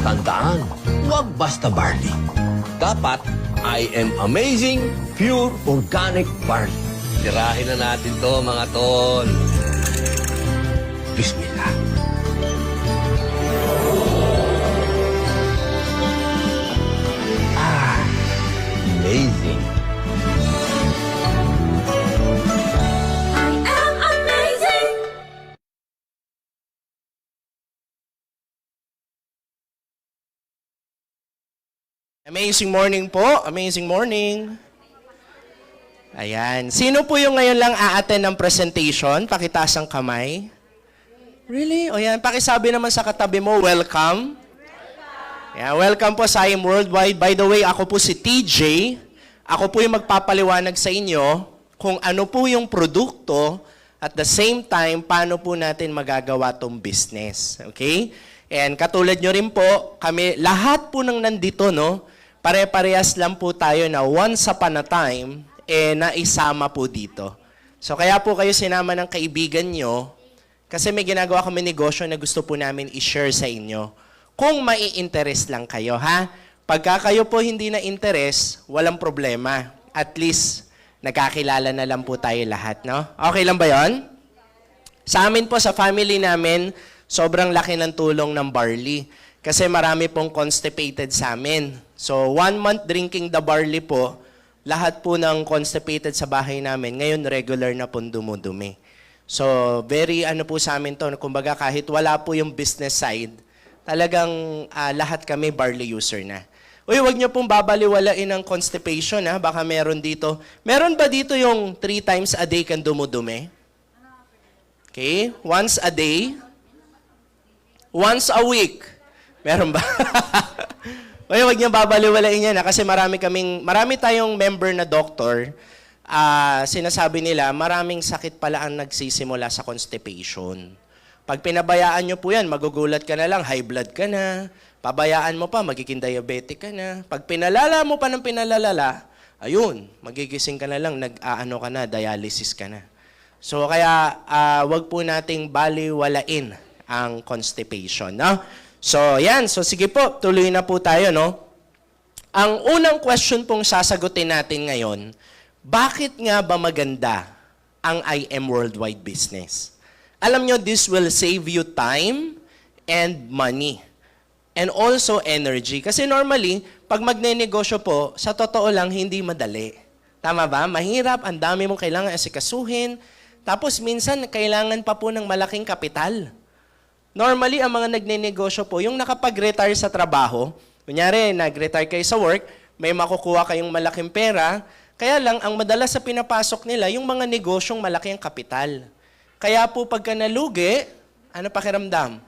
Tandaan, huwag basta barley. Dapat I am amazing, pure organic barley. Tirahin na natin to, mga tol. Bismillah. Amazing. I am amazing. Amazing morning po. Amazing morning. Ayan. Sino po yung ngayon lang a-attend ng presentation? Pakitaas ang kamay. Really? O yan. Pakisabi naman sa katabi mo, welcome. Yeah, welcome po sa IM Worldwide. By the way, ako po si TJ. Ako po yung magpapaliwanag sa inyo kung ano po yung produkto at the same time, paano po natin magagawa tong business. Okay? And katulad nyo rin po, kami, lahat po ng nandito, no, pare-parehas lang po tayo na once upon a time, naisama po dito. So kaya po kayo sinama ng kaibigan nyo, kasi may ginagawa kami negosyo na gusto po namin i-share sa inyo. Kung mai-interest lang kayo, ha? Pagka kayo po hindi na interest, walang problema. At least, nagkakilala na lang po tayo lahat, no? Okay lang ba yon? Sa amin po, sa family namin, sobrang laki ng tulong ng barley. Kasi marami pong constipated sa amin. So, 1 month drinking the barley po, lahat po ng constipated sa bahay namin, ngayon regular na pong dumudumi. So, very ano po sa amin to, kumbaga kahit wala po yung business side, talagang lahat kami barley user na. Uy, wag niyo pong babaliwalain ang constipation, ha? Baka meron dito. Meron ba dito yung 3 times a day kang dumudumi? Okay? Once a day? Once a week? Meron ba? Uy, wag niyo babaliwalain yan, ha? Kasi marami tayong member na doctor. Sinasabi nila, maraming sakit pala ang nagsisimula sa constipation. Pag pinabayaan nyo po yan, magugulat ka na lang, high blood ka na. Pabayaan mo pa, magiging diabetic ka na. Pag pinalala mo pa ng pinalalala, ayun, magigising ka na lang, nag-aano ka na, dialysis ka na. So kaya, wag po nating baliwalain ang constipation, no? So yan, so sige po, tuloy na po tayo, no? Ang unang question pong sasagutin natin ngayon, bakit nga ba maganda ang IM Worldwide Business? Alam nyo, this will save you time and money. And also energy. Kasi normally, pag magnenegosyo po, sa totoo lang, hindi madali. Tama ba? Mahirap, ang dami mong kailangan asikasuhin. Tapos minsan, kailangan pa po ng malaking kapital. Normally, ang mga nagnenegosyo po, yung nakapag-retire sa trabaho, kunyari, nag-retire kayo sa work, may makukuha kayong malaking pera, kaya lang, ang madalas sa pinapasok nila, yung mga negosyong malaki ang kapital. Kaya po pagka nalugi, ano pakiramdam?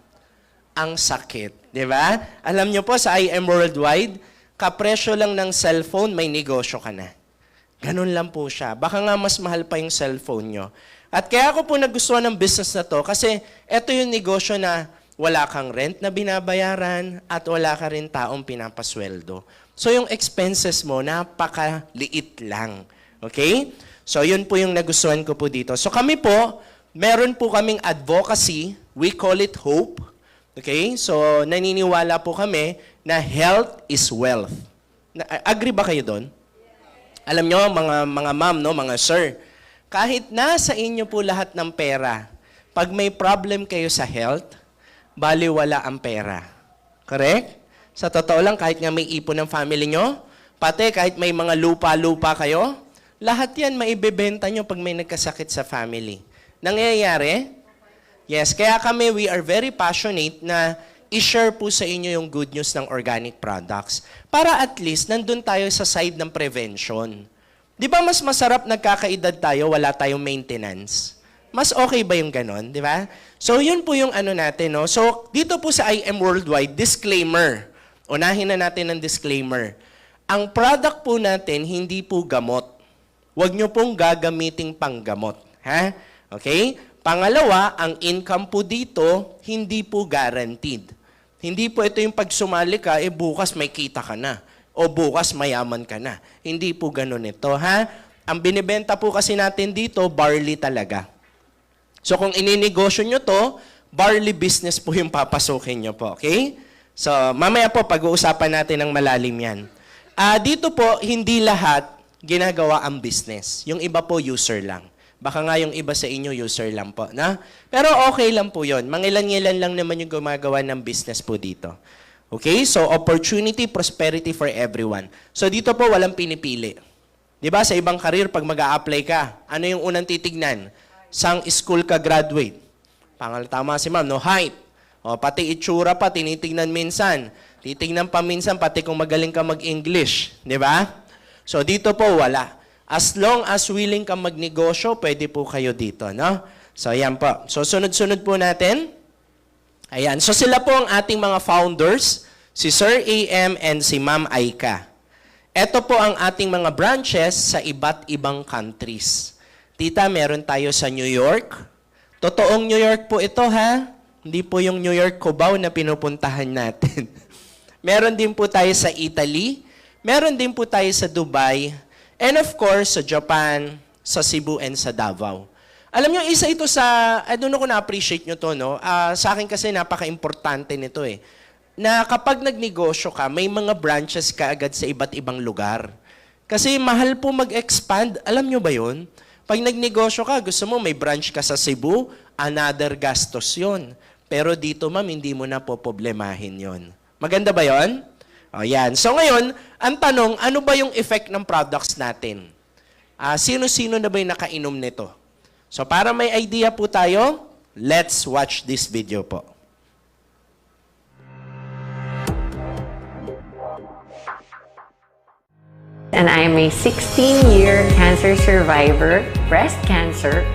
Ang sakit. Di ba? Alam nyo po, sa IM Worldwide, kapresyo lang ng cellphone, may negosyo ka na. Ganun lang po siya. Baka nga mas mahal pa yung cellphone nyo. At kaya ako po nagustuhan ng business na to, kasi ito yung negosyo na wala kang rent na binabayaran at wala ka rin taong pinapasweldo. So yung expenses mo, napakaliit lang. Okay? So yun po yung nagustuhan ko po dito. So kami po, meron po kaming advocacy, we call it HOPE. Okay? So, naniniwala po kami na health is wealth. Agree ba kayo doon? Alam nyo, mga ma'am, no, mga sir, kahit nasa inyo po lahat ng pera, pag may problem kayo sa health, baliwala ang pera. Correct? Sa totoo lang, kahit nga may ipon ng family nyo, pati kahit may mga lupa-lupa kayo, lahat yan maibebenta nyo pag may nagkasakit sa family. Nangyayari? Yes, kaya kami, we are very passionate na i-share po sa inyo yung good news ng organic products. Para at least, nandun tayo sa side ng prevention. Di ba mas masarap nagkakaedad tayo, wala tayong maintenance? Mas okay ba yung ganon, di ba? So, yun po yung ano natin, no? So, dito po sa IM Worldwide, disclaimer. Unahin na natin ang disclaimer. Ang product po natin, hindi po gamot. Huwag nyo pong gagamiting panggamot. Ha? Okay? Pangalawa, ang income po dito, hindi po guaranteed. Hindi po ito yung pag sumali ka, bukas may kita ka na. O bukas mayaman ka na. Hindi po ganun ito, ha? Ang binibenta po kasi natin dito, barley talaga. So kung ininegosyo nyo to, barley business po yung papasukin nyo po, okay? So, mamaya po, pag-uusapan natin ng malalim yan. Dito po, hindi lahat ginagawa ang business. Yung iba po, user lang. Baka nga yung iba sa inyo, user lang po. Na? Pero okay lang po yun. Mangilan-ngilan lang naman yung gumagawa ng business po dito. Okay? So, opportunity, prosperity for everyone. So, dito po, walang pinipili. Di ba? Sa ibang career, pag mag-a-apply ka, ano yung unang titignan? Sang school ka graduate? Tama si ma'am, no? Height. O, pati itsura pa, tinitignan minsan. Titignan pa minsan, pati kung magaling ka mag-English. Di ba? So, dito po, wala. As long as willing ka magnegosyo, pwede po kayo dito, no? So, ayan po. So, sunod-sunod po natin. Ayan. So, sila po ang ating mga founders, si Sir AM and si Ma'am Aika. Ito po ang ating mga branches sa iba't ibang countries. Tita, meron tayo sa New York. Totoong New York po ito, ha? Hindi po yung New York Cubao na pinupuntahan natin. Meron din po tayo sa Italy. Meron din po tayo sa Dubai. And of course, sa Japan, sa Cebu, and sa Davao. Alam nyo, isa ito sa, I don't know kung na-appreciate nyo to, no? Sa akin kasi napaka-importante nito eh. Na kapag nagnegosyo ka, may mga branches ka agad sa iba't ibang lugar. Kasi mahal po mag-expand. Alam nyo ba yun? Pag nagnegosyo ka, gusto mo may branch ka sa Cebu, another gastos yun. Pero dito, ma'am, hindi mo na poproblemahin yon. Maganda ba yon? O, yan. So ngayon, ang tanong, ano ba yung effect ng products natin? Sino-sino na ba yung nakainom nito? So para may idea po tayo, let's watch this video po. And I'm a 16-year cancer survivor, breast cancer,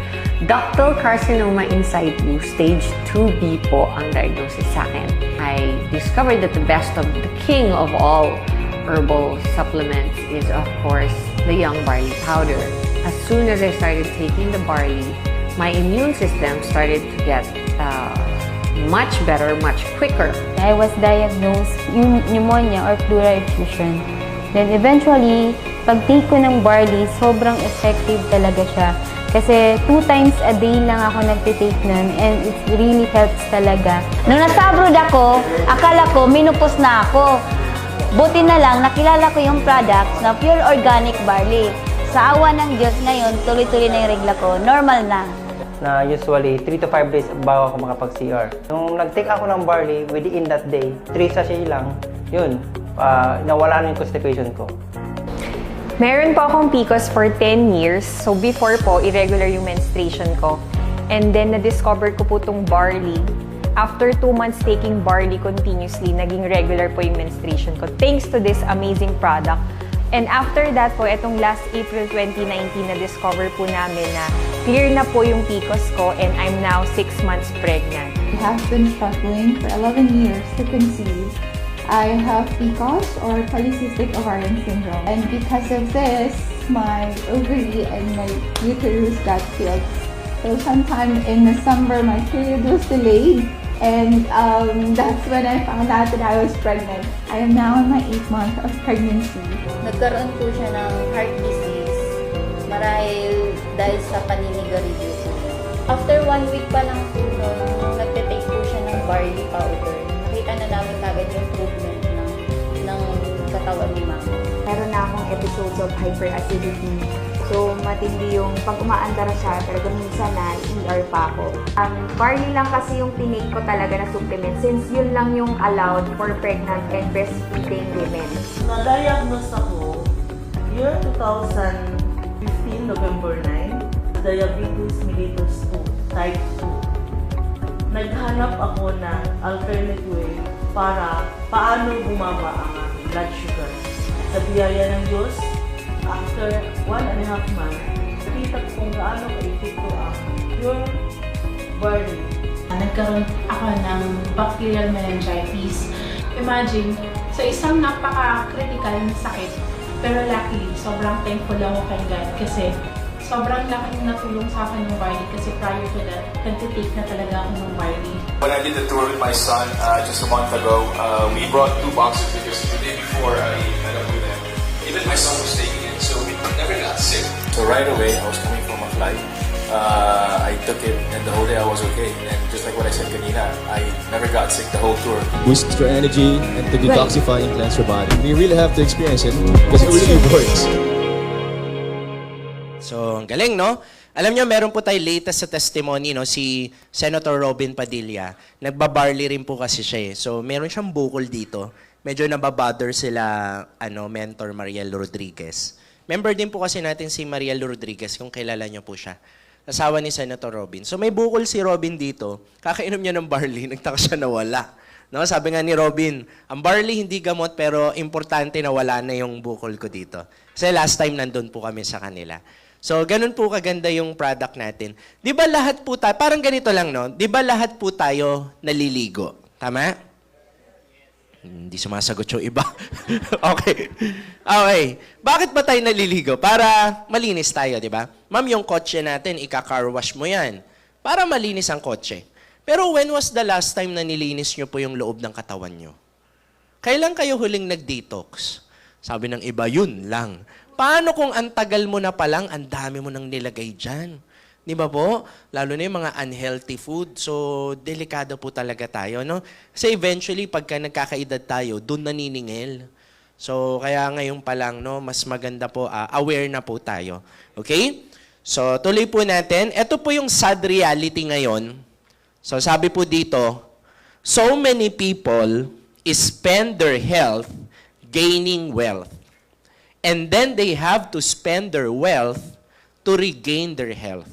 ductal carcinoma in situ, stage 2B po ang diagnosis sa akin. I discovered that the best of the king of all herbal supplements is, of course, the young barley powder. As soon as I started taking the barley, my immune system started to get much better, much quicker. I was diagnosed pneumonia or pleural effusion. Then eventually, pag-take ko ng barley, sobrang effective talaga siya. Kasi 2 times a day lang ako nagtitake nun and it really helps talaga. Nung nasa abroad ako, akala ko menopause na ako. Buti na lang, nakilala ko yung products na pure organic barley. Sa awa ng Diyos ngayon, tuloy-tuloy na yung regla ko. Normal na. Na usually 3 to 5 days bago ako makapag-CR. Nung nag-take ako ng barley, within that day, 3 sachet lang, yun, nawala na yung constipation ko. Meron po akong PCOS for 10 years. So before po, irregular yung menstruation ko. And then na-discover ko po itong barley. After 2 months taking barley continuously, naging regular po yung menstruation ko. Thanks to this amazing product. And after that po, itong last April 2019, na-discover po namin na clear na po yung PCOS ko and I'm now 6 months pregnant. I have been struggling for 11 years to conceive. I have PCOS or polycystic ovarian syndrome. And because of this, my ovary and my uterus got filled. So sometime in December, my period was delayed. And that's when I found out that I was pregnant. I am now in my 8th month of pregnancy. Nagkaroon po siya ng heart disease marahil dahil sa paninigarilyo po. After 1 week pa lang po nung nagtitake po siya ng barley powder, nakita na namin kagad yung improvement ng katawan ni mama. Meron na akong episodes of hyperacidity. So, matindi yung pag umaandar siya, talaga minsan na ER pa ako. Barley lang kasi yung tinake ko talaga na supplement since yun lang yung allowed for pregnant and breastfeeding women. Na-diagnose ako year 2015, November 9, diabetes mellitus 2, type 2. Naghanap ako ng alternate way para paano bumaba ang aking blood sugar. Sa biyaya ng Diyos, after 1.5 months, nakita ko kung gaano ka-epekto ang pure barley. Nagkaroon ako ng bacterial meningitis. Imagine, sa isang napaka-critical na sakit, pero luckily, sobrang thankful ako kay God kasi sobrang laking natulong sa akin ng barley kasi prior to that, nagtitake na talaga ako ng barley. When I did the tour with my son just a month ago, we brought 2 boxes because the day before I met up with him, even my son was taking it, so we never got sick. So right away, I was coming from a flight, I took it, and the whole day I was okay. And just like what I said kanina, I never got sick the whole tour. Boosts your energy and to detoxify and cleanse your body. You really have to experience it because it really works. So, ang galing, no? Alam nyo, meron po tayo latest sa testimony, no? Si Senator Robin Padilla. Nagbabarley rin po kasi siya, eh. So, meron siyang bukol dito. Medyo nababother sila, mentor Mariel Rodriguez. Member din po kasi natin si Mariel Rodriguez, kung kilala nyo po siya. Asawa ni Senator Robin. So, may bukol si Robin dito. Kakainom niya ng barley, nagtaka siya na wala. No? Sabi nga ni Robin, ang barley hindi gamot, pero importante na wala na yung bukol ko dito. Kasi last time nandun po kami sa kanila. So, ganun po kaganda yung product natin. Di ba lahat po tayo, parang ganito lang, no? Di ba lahat po tayo naliligo? Tama? Hindi sumasagot yung iba. Okay. Okay. Bakit ba tayo naliligo? Para malinis tayo, di ba? Ma'am, yung kotse natin, ika-car wash mo yan. Para malinis ang kotse. Pero when was the last time na nilinis nyo po yung loob ng katawan nyo? Kailan kayo huling nag-detox? Sabi ng iba, yun lang. Paano kung ang tagal mo na palang, ang dami mo nang nilagay dyan? Di ba po? Lalo na yung mga unhealthy food. So, delikado po talaga tayo, no? Kasi eventually, pagka nagkakaedad tayo, dun naniningil. So, kaya ngayon pa lang, no, mas maganda po, aware na po tayo. Okay? So, tuloy po natin. Ito po yung sad reality ngayon. So, sabi po dito, so many people spend their health gaining wealth. And then they have to spend their wealth to regain their health.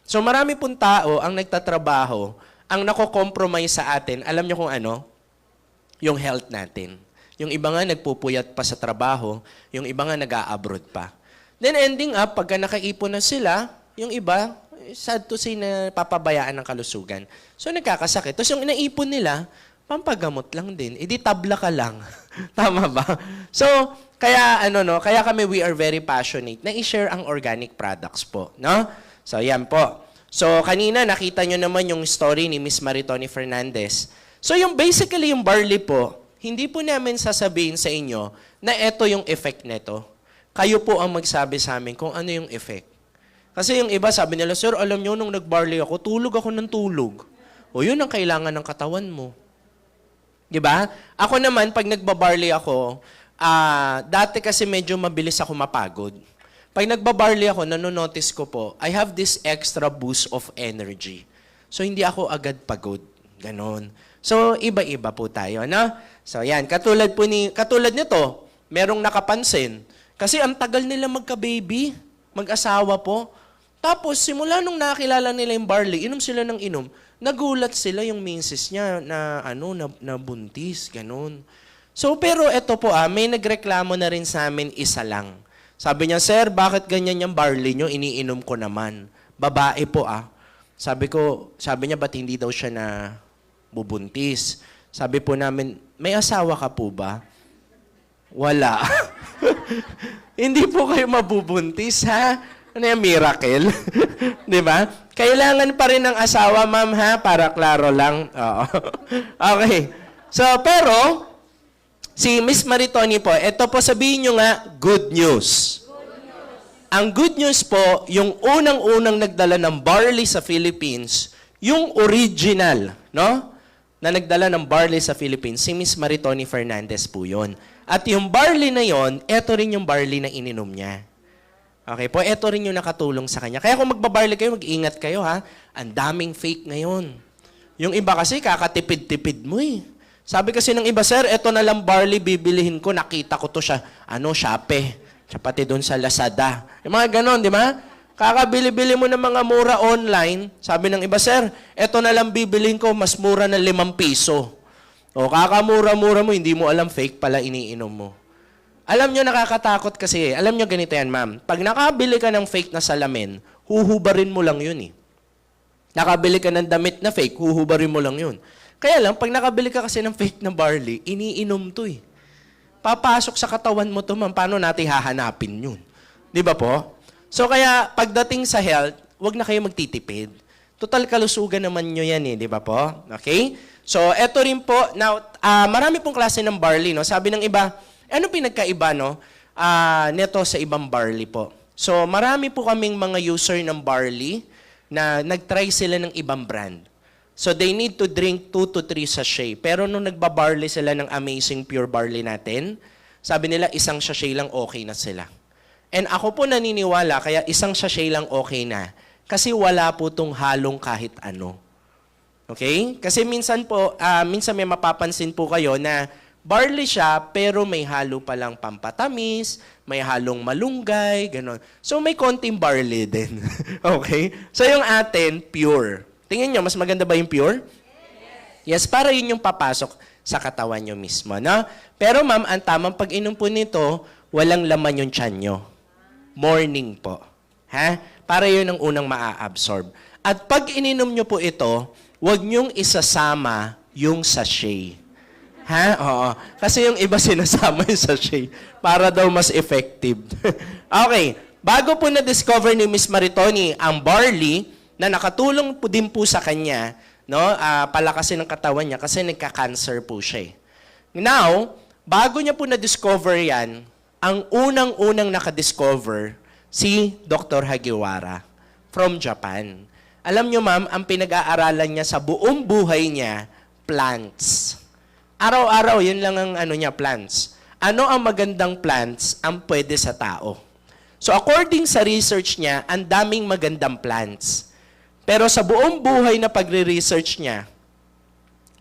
So marami pong tao ang nagtatrabaho, ang nako-compromise sa atin, alam niyo kung ano? Yung health natin. Yung iba nga nagpupuyat pa sa trabaho, yung iba nga nag-a-abroad pa. Then ending up, pagka nakaipon na sila, yung iba, sad to say na papabayaan ng kalusugan. So nagkakasakit. Tapos yung inaipon nila, pampagamot lang din. Idi tabla ka lang. Tama ba? So, kaya kaya kami we are very passionate na i-share ang organic products po, no? So, yan po. So, kanina nakita nyo naman yung story ni Miss Maritoni Fernandez. So, basically yung barley po, hindi po namin sasabihin sa inyo na ito yung effect nito. Kayo po ang magsabi sa amin kung ano yung effect. Kasi yung iba sabi nila, sir, alam nyo, nung nag-barley ako, tulog ako ng tulog. O yun ang kailangan ng katawan mo. Diba? Ako naman, pag nagbabarley ako, dati kasi medyo mabilis ako mapagod. Pag nagbabarley ako, nanonotice ko po, I have this extra boost of energy. So, hindi ako agad pagod. Ganon. So, iba-iba po tayo, no? So, yan. Katulad nito, merong nakapansin. Kasi ang tagal nila magka-baby, mag-asawa po. Tapos, simula nung nakilala nila yung barley, inom sila ng inom, nagulat sila yung misis niya na buntis, ganun. So, pero ito po may nagreklamo na rin sa amin isa lang. Sabi niya, sir, bakit ganyan yung barley nyo? Iniinom ko naman. Babae po Sabi niya, ba't hindi daw siya na bubuntis? Sabi po namin, may asawa ka po ba? Wala. Hindi po kayo mabubuntis, ha? Ano yung miracle? Di ba? Kailangan pa rin ng asawa, ma'am, ha? Para klaro lang. Oo. Okay. So, pero, si Miss Maritoni po, ito po sabihin nyo nga, good news. Ang good news po, yung unang-unang nagdala ng barley sa Philippines, yung original, no? Na nagdala ng barley sa Philippines, si Miss Maritoni Fernandez po yun. At yung barley na yon, ito rin yung barley na ininom niya. Okay po, ito rin yung nakatulong sa kanya. Kaya kung magbabarley kayo, mag-ingat kayo, ha? Ang daming fake ngayon. Yung iba kasi, kakatipid-tipid mo, eh. Sabi kasi ng iba, sir, ito na lang barley bibilihin ko, nakita ko to siya, Shopee. Siya pati doon sa Lazada. Yung mga ganon, di ba? Kakabili-bili mo ng mga mura online, sabi ng iba, sir, ito na lang bibilihin ko, mas mura na 5 piso. O kakamura-mura mo, hindi mo alam fake pala iniinom mo. Alam nyo, nakakatakot kasi. Alam nyo, ganito yan, ma'am. Pag nakabili ka ng fake na salamin, huhubarin mo lang yun, eh. Nakabili ka ng damit na fake, huhubarin mo lang yun. Kaya lang, pag nakabili ka kasi ng fake na barley, iniinom to, eh. Papasok sa katawan mo to, ma'am. Paano natin hahanapin yun? Di ba po? So, kaya, pagdating sa health, wag na kayo magtitipid. Total kalusugan naman nyo yan, eh. Di ba po? Okay? So, eto rin po. Now, marami pong klase ng barley, no? Sabi ng iba, ano pinagkaiba, no? Neto sa ibang barley po. So, marami po kaming mga user ng barley na nag-try sila ng ibang brand. So they need to drink 2 to 3 sachet. Pero nung nagbabarley sila ng Amazing Pure Barley natin, sabi nila isang sachet lang okay na sila. And ako po naniniwala, kaya isang sachet lang okay na. Kasi wala po itong halong kahit ano. Okay? Kasi minsan po, minsan may mapapansin po kayo na barley siya, pero may halo palang pampatamis, may halong malunggay, gano'n. So may konting barley din. Okay? So yung atin, pure. Tingnan nyo, mas maganda ba yung pure? Yes, para yun yung papasok sa katawan nyo mismo. No? Pero ma'am, ang tamang pag-inom po nito, walang laman yung tiyan nyo. Morning po. Ha? Para yun ang unang maa-absorb. At pag ininom nyo po ito, huwag nyong isasama yung sachet. Ha? Oo. Kasi yung iba sinasama yung sachet para daw mas effective. Okay. Bago po na-discover ni Miss Maritoni ang barley, na nakatulong po din po sa kanya, no? Palakasin ng katawan niya kasi nagka-cancer po siya. Now, bago niya po na-discover yan, ang unang-unang nakadiscover, si Dr. Hagiwara from Japan. Alam niyo ma'am, ang pinag-aaralan niya sa buong buhay niya, plants. Araw-araw, yun lang ang plants. Ano ang magandang plants ang pwede sa tao? So according sa research niya, ang daming magandang plants. Pero sa buong buhay na pagre-research niya,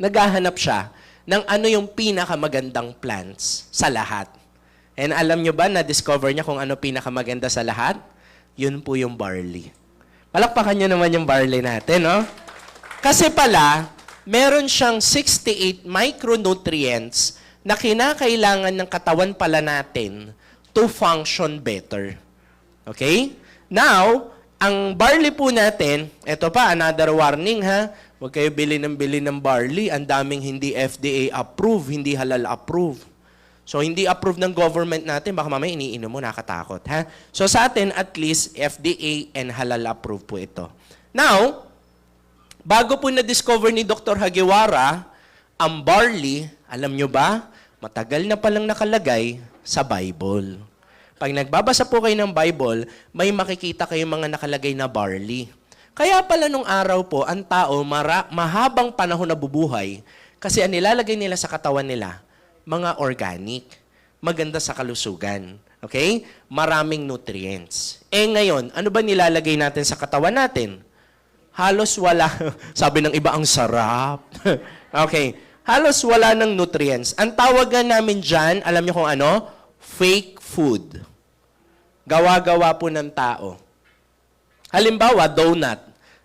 naghahanap siya ng ano yung pinakamagandang plants sa lahat. And alam nyo ba, na-discover niya kung ano pinakamaganda sa lahat? Yun po yung barley. Palakpakan nyo naman yung barley natin, no? Kasi pala, meron siyang 68 micronutrients na kinakailangan ng katawan pala natin to function better. Okay? Now, ang barley po natin, eto pa, another warning ha, huwag kayo bili ng barley, ang daming hindi FDA approved, hindi halal approved. So, hindi approved ng government natin, baka mamaya iniinom mo, nakatakot ha. So, sa atin, at least, FDA and halal approved po ito. Now, bago po na-discover ni Dr. Hagiwara, ang barley, alam nyo ba, matagal na palang nakalagay sa Bible. Pag nagbabasa po kayo ng Bible, may makikita kayong mga nakalagay na barley. Kaya pala nung araw po, ang tao mahabang panahon na bubuhay kasi ang nilalagay nila sa katawan nila, mga organic, maganda sa kalusugan. Okay? Maraming nutrients. Ngayon, ano ba nilalagay natin sa katawan natin? Halos wala. Sabi ng iba, ang sarap. Okay. Halos wala ng nutrients. Ang tawagan namin dyan, alam niyo kung ano? Fake food. Gawa-gawa po ng tao. Halimbawa, donut.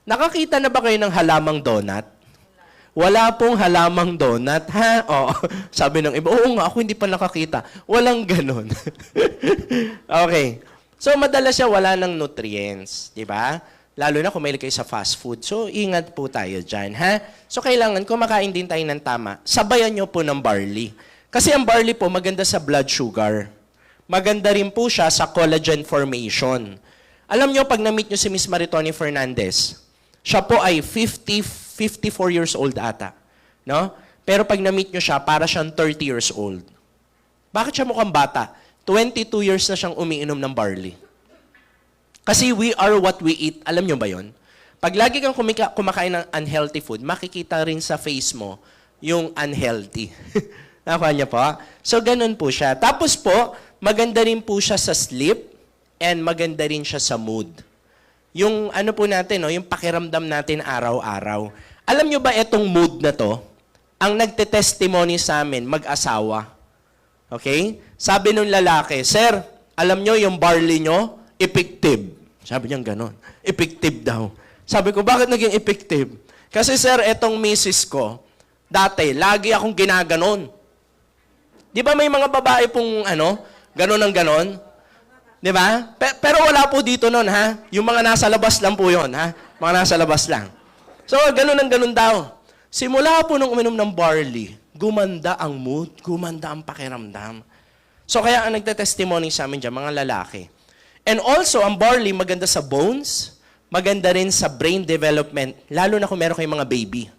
Nakakita na ba kayo ng halamang donut? Wala pong halamang donut, ha? Oo. Sabi ng iba, oo nga, ako hindi pa nakakita. Walang ganun. Okay. So, madalas siya wala ng nutrients. Di ba? Lalo na kung mahilig kayo sa fast food. So, ingat po tayo dyan, ha? So, kailangan kumakain din tayo ng tama. Sabayan nyo po ng barley. Kasi ang barley po, maganda sa blood sugar. Maganda rin po siya sa collagen formation. Alam nyo, pag na-meet nyo si Miss Maritoni Fernandez, siya po ay 54 years old ata. No? Pero pag na-meet nyo siya, para siyang 30 years old. Bakit siya mukhang bata? 22 years na siyang umiinom ng barley. Kasi we are what we eat. Alam nyo ba yon? Pag lagi kang kumakain ng unhealthy food, makikita rin sa face mo yung unhealthy. Nakuha niyo po? So, ganun po siya. Tapos po, maganda rin po siya sa sleep and maganda rin siya sa mood. Yung ano po natin, no, yung pakiramdam natin araw-araw. Alam nyo ba itong mood na to? Ang nagte-testimony sa amin, mag-asawa. Okay? Sabi nung lalaki, Sir, alam nyo yung barley nyo, effective. Sabi niya gano'n. Effective daw. Sabi ko, bakit naging effective? Kasi sir, etong misis ko, dati, lagi akong ginaganon. Di ba may mga babae pong ganon ang ganon? Di ba? Pero wala po dito nun, ha? Yung mga nasa labas lang po yon, ha? Mga nasa labas lang. So, ganon ang ganon daw. Simula po nung uminom ng barley, gumanda ang mood, gumanda ang pakiramdam. So, kaya ang nagte-testimony sa amin dyan, mga lalaki. And also, ang barley maganda sa bones, maganda rin sa brain development, lalo na kung meron kayong mga baby.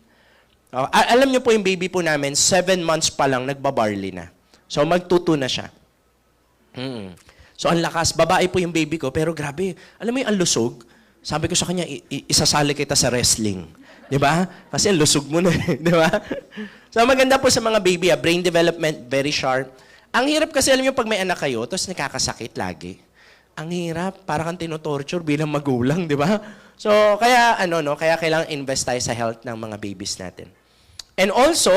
Alam niyo po yung baby po namin, 7 months pa lang, nagbabarley na. So, magtuto na siya. So, ang lakas. Babae po yung baby ko, pero grabe. Alam mo yung ang lusog? Sabi ko sa kanya, isasali kita sa wrestling. Di ba? Kasi lusog mo na eh. Di ba? So maganda po sa mga baby, brain development, very sharp. Ang hirap kasi, alam niyo, pag may anak kayo, tapos nakakasakit lagi. Ang hirap, parang kang tinotorture bilang magulang, di ba? So, kaya, kaya kailangan invest tayo sa health ng mga babies natin. And also,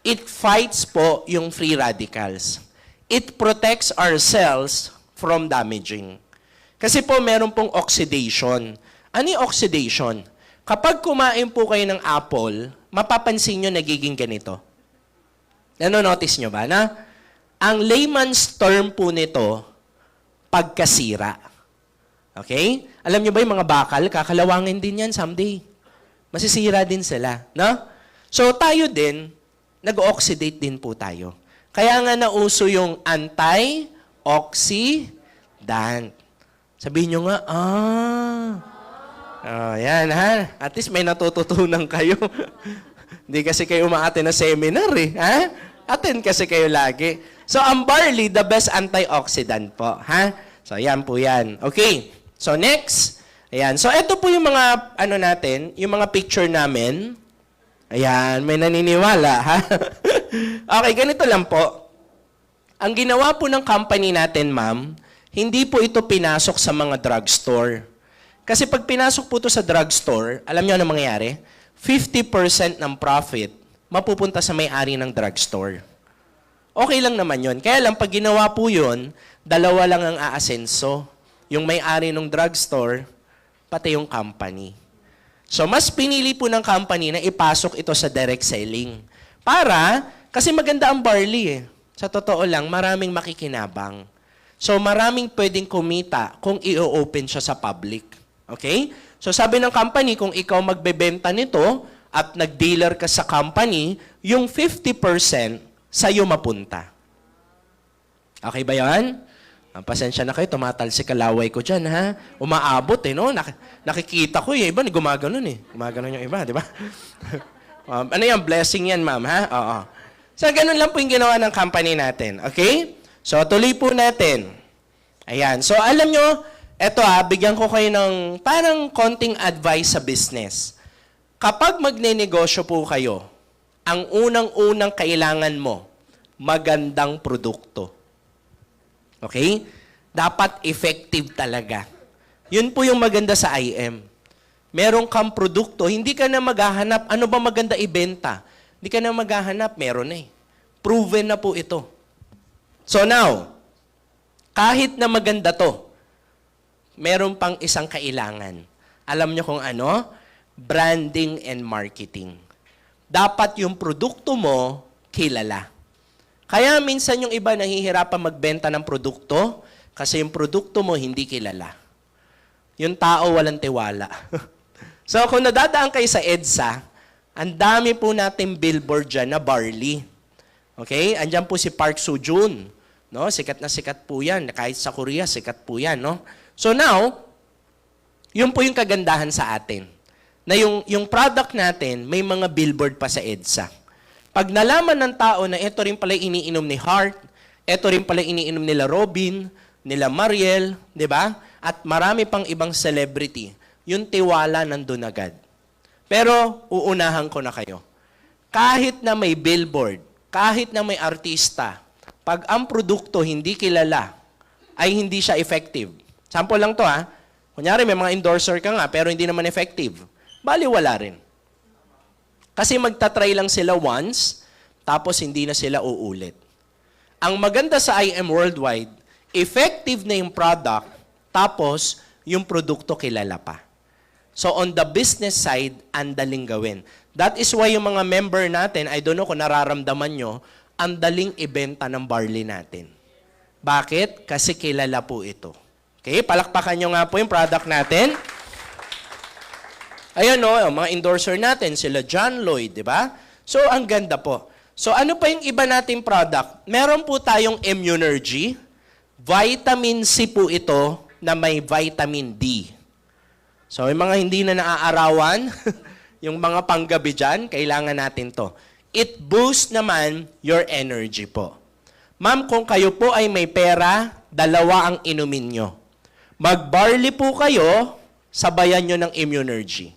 it fights po yung free radicals. It protects our cells from damaging. Kasi po, meron pong oxidation. Ano yung oxidation? Kapag kumain po kayo ng apple, mapapansin nyo nagiging ganito. Notice nyo ba na? Ang layman's term po nito, pagkasira. Okay? Alam nyo ba yung mga bakal, kakalawangin din yan someday. Masisira din sila. No? So tayo din, nag-oxidate din po tayo. Kaya nga nauso yung anti-oxidant. Sabihin nyo nga, yan ha. At least may natututunan kayo. Hindi kasi kayo umaattend na seminar eh. Ha? Attend kasi kayo lagi. So, ang barley, the best antioxidant po. Ha? So, yan po yan. Okay. So, next. Ayan. So, ito po yung mga, natin, yung mga picture namin. Ayan. May naniniwala, ha? Okay, ganito lang po. Ang ginawa po ng company natin, ma'am, hindi po ito pinasok sa mga drugstore. Kasi pag pinasok po ito sa drugstore, alam niyo ano mangyayari? 50% ng profit mapupunta sa may-ari ng drugstore. Okay lang naman yun. Kaya lang, pag ginawa po yun, dalawa lang ang aasenso. Yung may-ari ng drugstore, pati yung company. So, mas pinili po ng company na ipasok ito sa direct selling. Kasi maganda ang barley eh. Sa totoo lang, maraming makikinabang. So, maraming pwedeng kumita kung i-open siya sa public. Okay? So, sabi ng company, kung ikaw magbebenta nito at nag-dealer ka sa company, yung 50% sa'yo mapunta. Okay ba yan? Pasensya na kayo, tumatalsik kalaway ko dyan, ha? Umaabot eh, no? Nakikita ko eh. Iba, gumaganon eh. Gumaganon yung iba, di ba? Ano yan? Blessing yan, ma'am, ha? Oo. So, ganun lang po yung ginawa ng company natin. Okay? So, tuloy po natin. Ayan. So, alam nyo, eto bigyan ko kayo ng parang konting advice sa business. Kapag magne-negosyo po kayo, ang unang-unang kailangan mo, magandang produkto. Okay? Dapat effective talaga. Yun po yung maganda sa IM. Meron kang produkto, hindi ka na maghahanap, ano ba maganda ibenta? Hindi ka na maghahanap, meron eh. Proven na po ito. So now, kahit na maganda to, meron pang isang kailangan. Alam nyo kung ano? Branding and marketing. Dapat yung produkto mo kilala. Kaya minsan yung iba nahihirapan magbenta ng produkto kasi yung produkto mo hindi kilala. Yung tao walang tiwala. So kung nadadaan kayo sa EDSA, ang dami po natin billboard dyan na barley. Okay? Andyan po si Park Soo-joon. No? Sikat na sikat po yan. Kahit sa Korea, sikat po yan. No? So now, yun po yung kagandahan sa atin. Na yung product natin, may mga billboard pa sa EDSA. Pag nalaman ng tao na ito rin pala iniinom ni Hart, ito rin pala iniinom nila Robin, nila Mariel, di ba? At marami pang ibang celebrity, yung tiwala nandun agad. Pero, uunahan ko na kayo. Kahit na may billboard, kahit na may artista, pag ang produkto hindi kilala, ay hindi siya effective. Sample lang to ha. Kunyari may mga endorser ka nga, pero hindi naman effective. Bali, wala rin. Kasi magtatry lang sila once, tapos hindi na sila uulit. Ang maganda sa IM Worldwide, effective na yung product, tapos yung produkto kilala pa. So on the business side, andaling gawin. That is why yung mga member natin, I don't know kung nararamdaman nyo, andaling ibenta ng barley natin. Bakit? Kasi kilala po ito. Okay, palakpakan nyo nga po yung product natin. Ayan o, mga endorser natin, sila John Lloyd, di ba? So, ang ganda po. So, ano pa yung iba nating product? Meron po tayong Immunergy. Vitamin C po ito na may vitamin D. So, yung mga hindi na naaarawan, yung mga panggabi dyan, kailangan natin to. It boosts naman your energy po. Ma'am, kung kayo po ay may pera, 2 ang inumin nyo. Mag-barley po kayo, sabayan nyo ng Immunergy.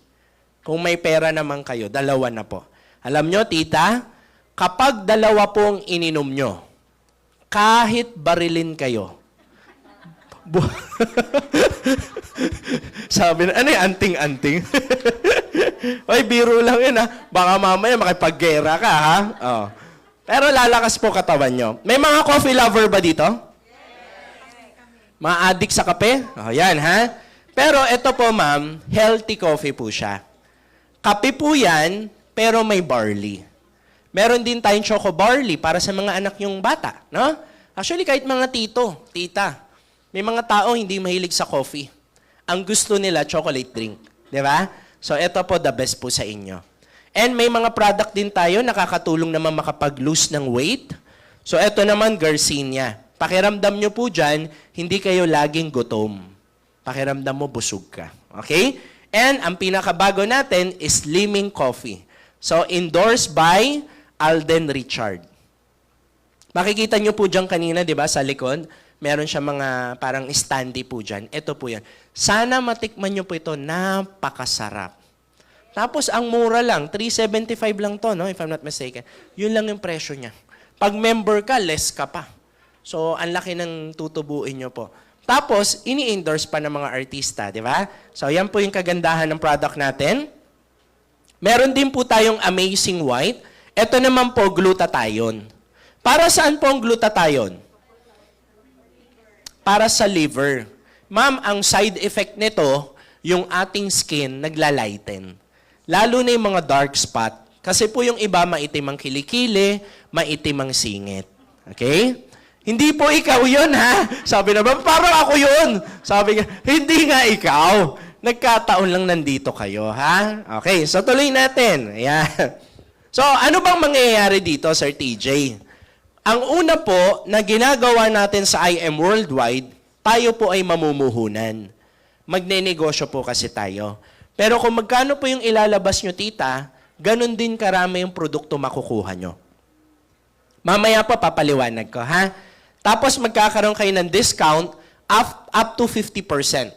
Kung may pera naman kayo, 2 na po. Alam nyo, tita, kapag 2 pong ininom nyo, kahit barilin kayo, sabi na, ano yung anting-anting? Oy, biro lang yun ha. Baka mamaya makipaggera ka ha. Oh. Pero lalakas po katawan nyo. May mga coffee lover ba dito? Mga addict sa kape? Oh, yan ha. Pero ito po ma'am, healthy coffee po siya. Kape po yan, pero may barley. Meron din tayong choco barley para sa mga anak yung bata, no? Actually, kahit mga tito, tita, may mga tao hindi mahilig sa coffee. Ang gusto nila, chocolate drink. Di ba? So, ito po the best po sa inyo. And may mga product din tayo, nakakatulong naman makapag-lose ng weight. So, ito naman, Garcinia. Pakiramdam nyo po dyan, hindi kayo laging gutom. Pakiramdam mo, busog ka. Okay? And ang pinakabago natin is Slimming Coffee. So, endorsed by Alden Richard. Makikita nyo po dyan kanina, di ba, sa likod, meron siya mga parang standee po dyan. Ito po yan. Sana matikman nyo po ito, napakasarap. Tapos, ang mura lang, $3.75 lang to, no, if I'm not mistaken. Yun lang yung presyo niya. Pag member ka, less ka pa. So, ang laki ng tutubuin nyo po. Tapos, ini-endorse pa ng mga artista, di ba? So, yan po yung kagandahan ng product natin. Meron din po tayong Amazing White. Ito naman po, glutathione. Para saan po ang glutathione? Para sa liver. Ma'am, ang side effect nito, yung ating skin naglalighten. Lalo na yung mga dark spot. Kasi po yung iba, maitim ang kilikili, maitim ang singit. Okay? Hindi po ikaw yun, ha? Sabi na ba, parang ako yun. Sabi nga, hindi nga ikaw. Nagkataon lang nandito kayo, ha? Okay, so tuloy natin. Ayan. So, ano bang mangyayari dito, Sir TJ? Ang una po na ginagawa natin sa IM Worldwide, tayo po ay mamumuhunan. Magnenegosyo po kasi tayo. Pero kung magkano po yung ilalabas nyo, tita, ganun din karami yung produkto makukuha nyo. Mamaya po, papaliwanag ko, ha? Tapos magkakaroon kayo ng discount up to 50%.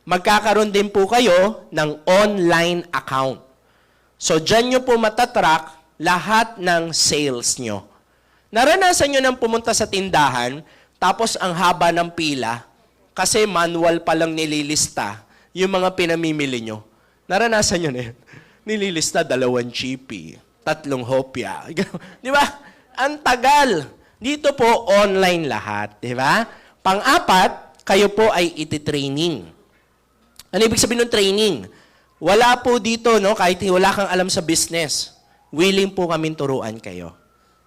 Magkakaroon din po kayo ng online account. So, dyan nyo po matatrack lahat ng sales nyo. Naranasan nyo nang pumunta sa tindahan, tapos ang haba ng pila, kasi manual pa lang nililista yung mga pinamimili nyo. Naranasan nyo na yun. Nililista 2 chippy, 3 hopya. Di ba? Ang tagal. Dito po, online lahat. Di ba? Pang-apat, kayo po ay iti-training. Ano ibig sabihin ng training? Wala po dito, no? Kahit wala kang alam sa business, willing po kaming turuan kayo.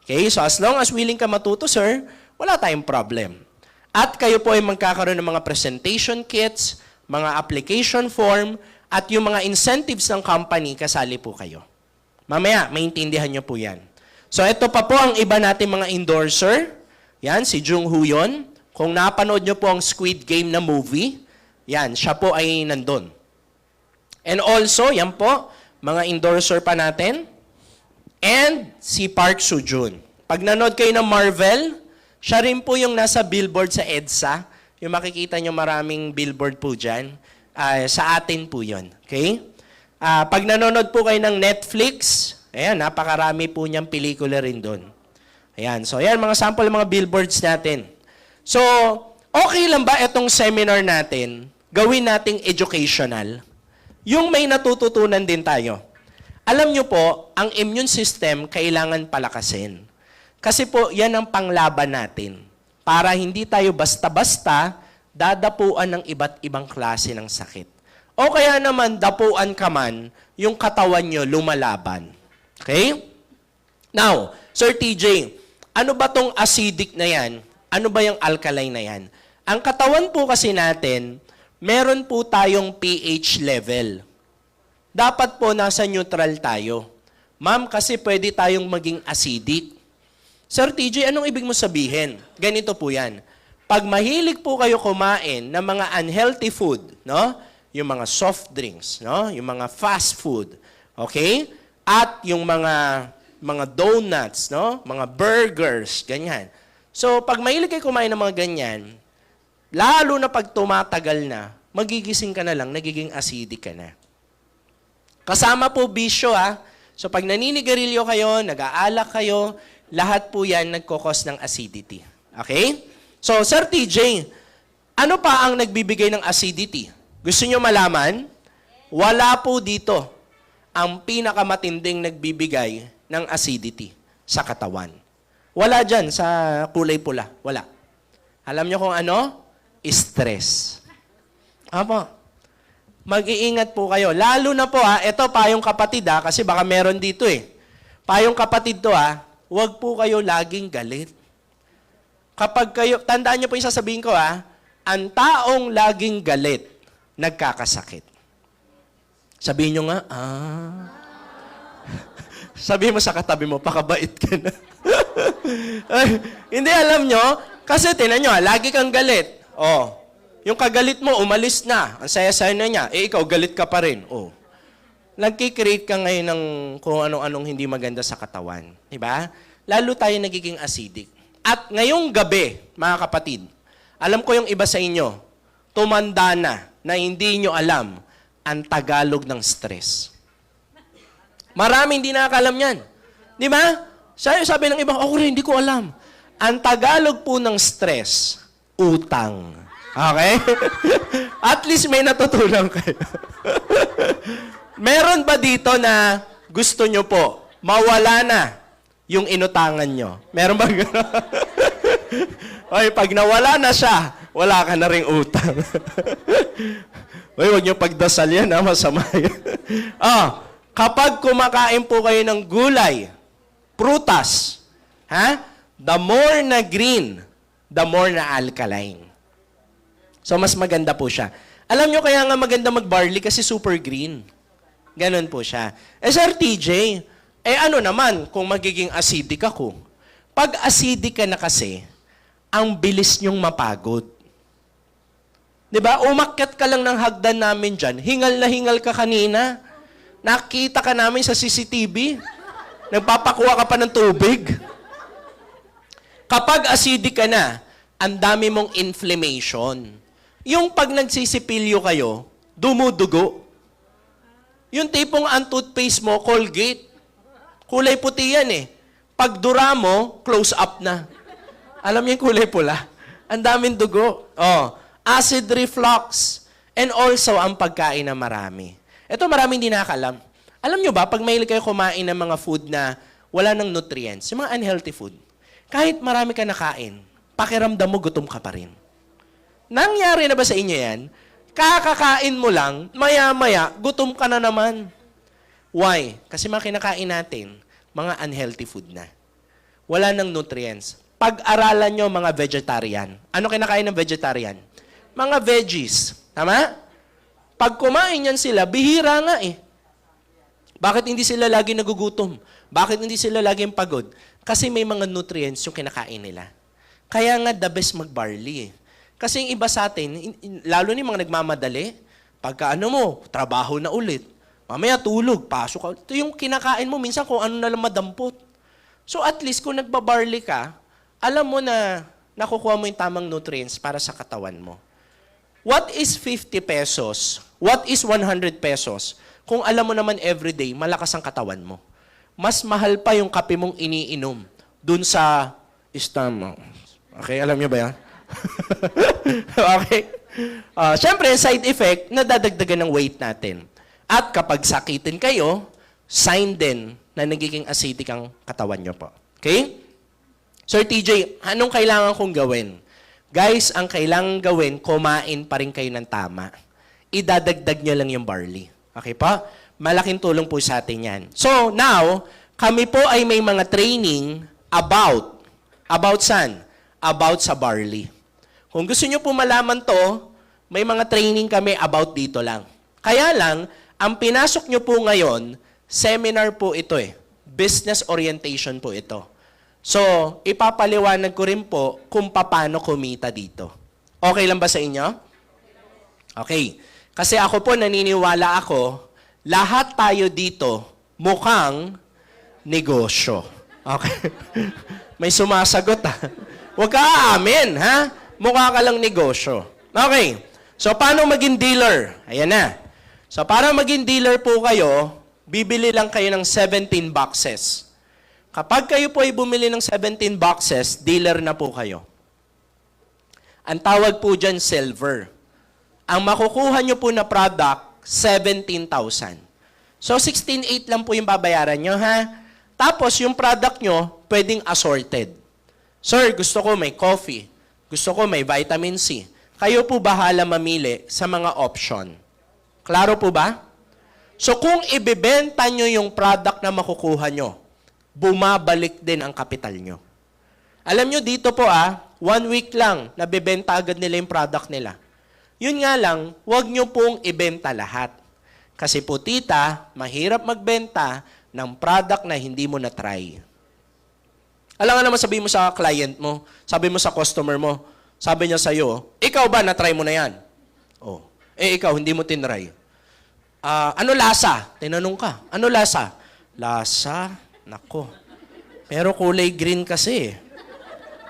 Okay? So as long as willing ka matuto, sir, wala tayong problem. At kayo po ay magkakaroon ng mga presentation kits, mga application form, at yung mga incentives ng company, kasali po kayo. Mamaya, maintindihan nyo po yan. So ito pa po ang iba natin mga endorser. Yan, si Jung Hoo Yeon. Kung napanood nyo po ang Squid Game na movie, yan, siya po ay nandun. And also, yan po, mga endorser pa natin. And si Park Soo-joon. Pag nanood kayo ng Marvel, siya rin po yung nasa billboard sa EDSA. Yung makikita nyo maraming billboard po dyan. Sa atin po yun. Okay? Pag nanonood po kayo ng Netflix, ayan, napakarami po niyang pelikula rin doon. Ayan. So, ayan, mga sample ng mga billboards natin. So, okay lang ba itong seminar natin, gawin nating educational? Yung may natututunan din tayo. Alam nyo po, ang immune system kailangan palakasin. Kasi po, yan ang panglaban natin. Para hindi tayo basta-basta dadapuan ng iba't ibang klase ng sakit. O kaya naman, dapuan ka man, yung katawan nyo lumalaban. Okay? Now, Sir TJ, ano ba tong acidic na yan? Ano ba yung alkaline na yan? Ang katawan po kasi natin, meron po tayong pH level. Dapat po nasa neutral tayo. Ma'am, kasi pwede tayong maging acidic. Sir TJ, anong ibig mo sabihin? Ganito po yan. Pag mahilig po kayo kumain ng mga unhealthy food, no? Yung mga soft drinks, no? Yung mga fast food, okay? At yung mga donuts, no? Mga burgers, ganyan. So, pag mahilig kayo kumain ng mga ganyan, lalo na pag tumatagal na, magigising ka na lang, nagiging acidic ka na. Kasama po bisyo ha. So pag naninigarilyo kayo, nag-aalak kayo, lahat po yan nagkukos ng acidity. Okay? So, Sir TJ, ano pa ang nagbibigay ng acidity? Gusto nyo malaman? Wala po dito ang pinakamatinding nagbibigay ng acidity sa katawan. Wala dyan sa kulay pula. Wala. Alam nyo kung ano? Stress. Apo. Mag-iingat po kayo. Lalo na po ito payong kapatid kasi baka meron dito Payong kapatid to huwag po kayo laging galit. Kapag kayo, tandaan nyo po yung sasabihin ko ang taong laging galit, nagkakasakit. Sabihin nyo nga, sabihin mo sa katabi mo, pakabait ka na. Ay, hindi, alam nyo, kasi tinan nyo, lagi kang galit. Yung kagalit mo, umalis na. Ang saya-saya na niya. Ikaw, galit ka pa rin. Nagkikreate ka ngayon ng kung anong-anong hindi maganda sa katawan. Diba? Lalo tayo nagiging acidic. At ngayong gabi, mga kapatid, alam ko yung iba sa inyo, tumanda na hindi nyo alam ang Tagalog ng stress. Marami hindi nakakalam yan. Di ba? Sabi ng iba, ako rin, hindi ko alam. Ang Tagalog po ng stress, utang. Okay? At least may natutunan kayo. Meron ba dito na gusto nyo po, mawala na yung inutangan nyo? Meron ba gano'n? Oy, pag nawala na siya, wala ka na ring utang. Oy, huwag nyo pagdasal yan, masama yan. Kapag kumakain po kayo ng gulay, prutas, the more na green, the more na alkaline. So, mas maganda po siya. Alam nyo kaya nga maganda mag-barley kasi super green. Ganon po siya. Sir TJ, ano naman kung magiging acidic ako? Pag acidic ka na kasi, ang bilis nyong mapagod. Diba? Umakyat ka lang ng hagdan namin dyan, hingal na hingal ka kanina. Nakita ka namin sa CCTV. Nagpapakuha ka pa ng tubig. Kapag acidic ka na, ang dami mong inflammation. Yung pag nagsisipilyo kayo, dumudugo. Yung tipong ang toothpaste mo, Colgate, kulay puti yan Pag dura mo, close up na. Alam niyo yung kulay pula? Ang daming dugo. Acid reflux. And also, ang pagkain na marami. Ito maraming hindi nakakalam. Alam nyo ba, pag mahilig kayo kumain ng mga food na wala ng nutrients, yung mga unhealthy food, kahit marami ka nakain, pakiramdam mo, gutom ka pa rin. Nangyari na ba sa inyo yan? Kakakain mo lang, maya-maya, gutom ka na naman. Why? Kasi mga kinakain natin, mga unhealthy food na. Wala ng nutrients. Pag-aralan nyo mga vegetarian. Ano kinakain ng vegetarian? Mga veggies. Tama? Pag kumain yan sila, bihira nga Bakit hindi sila lagi nagugutom? Bakit hindi sila laging pagod? Kasi may mga nutrients yung kinakain nila. Kaya nga the best mag-barley Kasi yung iba sa atin, lalo ni mga nagmamadali, pagka trabaho na ulit, mamaya tulog, pasok ka. Ito yung kinakain mo, minsan kung ano na lang madampot. So at least kung nagbabarley ka, alam mo na nakukuha mo yung tamang nutrients para sa katawan mo. What is 50 pesos? What is 100 pesos? Kung alam mo naman everyday, malakas ang katawan mo. Mas mahal pa yung kape mong iniinom dun sa stomach. Okay, alam niyo ba yan? Okay? Siyempre, side effect, nadadagdagan ng weight natin. At kapag sakitin kayo, sign din na nagiging acidic ang katawan nyo po. Okay? Sir TJ, anong kailangan kong gawin? Guys, ang kailangan gawin, kumain pa rin kayo ng tama. Idadagdag nyo lang yung barley. Okay po? Malaking tulong po sa atin yan. So, now, kami po ay may mga training about saan? About sa barley. Kung gusto nyo po malaman to, may mga training kami about dito lang. Kaya lang, ang pinasok nyo po ngayon, seminar po ito Business orientation po ito. So, ipapaliwanag ko rin po kung paano kumita dito. Okay lang ba sa inyo? Okay. Kasi ako po, naniniwala ako, lahat tayo dito mukhang negosyo. Okay? May sumasagot Huwag ka aamin, ha? Mukha ka lang negosyo. Okay. So, paano maging dealer? Ayan na. So, para maging dealer po kayo, bibili lang kayo ng 17 boxes. Kapag kayo po ay bumili ng 17 boxes, dealer na po kayo. Ang tawag po dyan, silver. Ang makukuha nyo po na product, 17,000. So, 16,800 lang po yung babayaran nyo, ha? Tapos, yung product nyo, pwedeng assorted. Sir, gusto ko may coffee. Gusto ko may vitamin C. Kayo po bahala mamili sa mga option. Klaro po ba? So, kung ibebenta nyo yung product na makukuha nyo, bumabalik din ang kapital nyo. Alam nyo, dito po 1 week lang, nabebenta agad nila yung product nila. Yun nga lang, huwag nyo pong ibenta lahat. Kasi po, tita, mahirap magbenta ng product na hindi mo na-try. Alam nga naman, sabihin mo sa client mo, sabi mo sa customer mo, sabi niya sa'yo, ikaw ba, na-try mo na yan? Oh. Ikaw, hindi mo tinry. Ano lasa? Tinanong ka. Ano lasa? Lasa? Nako. Pero kulay green kasi.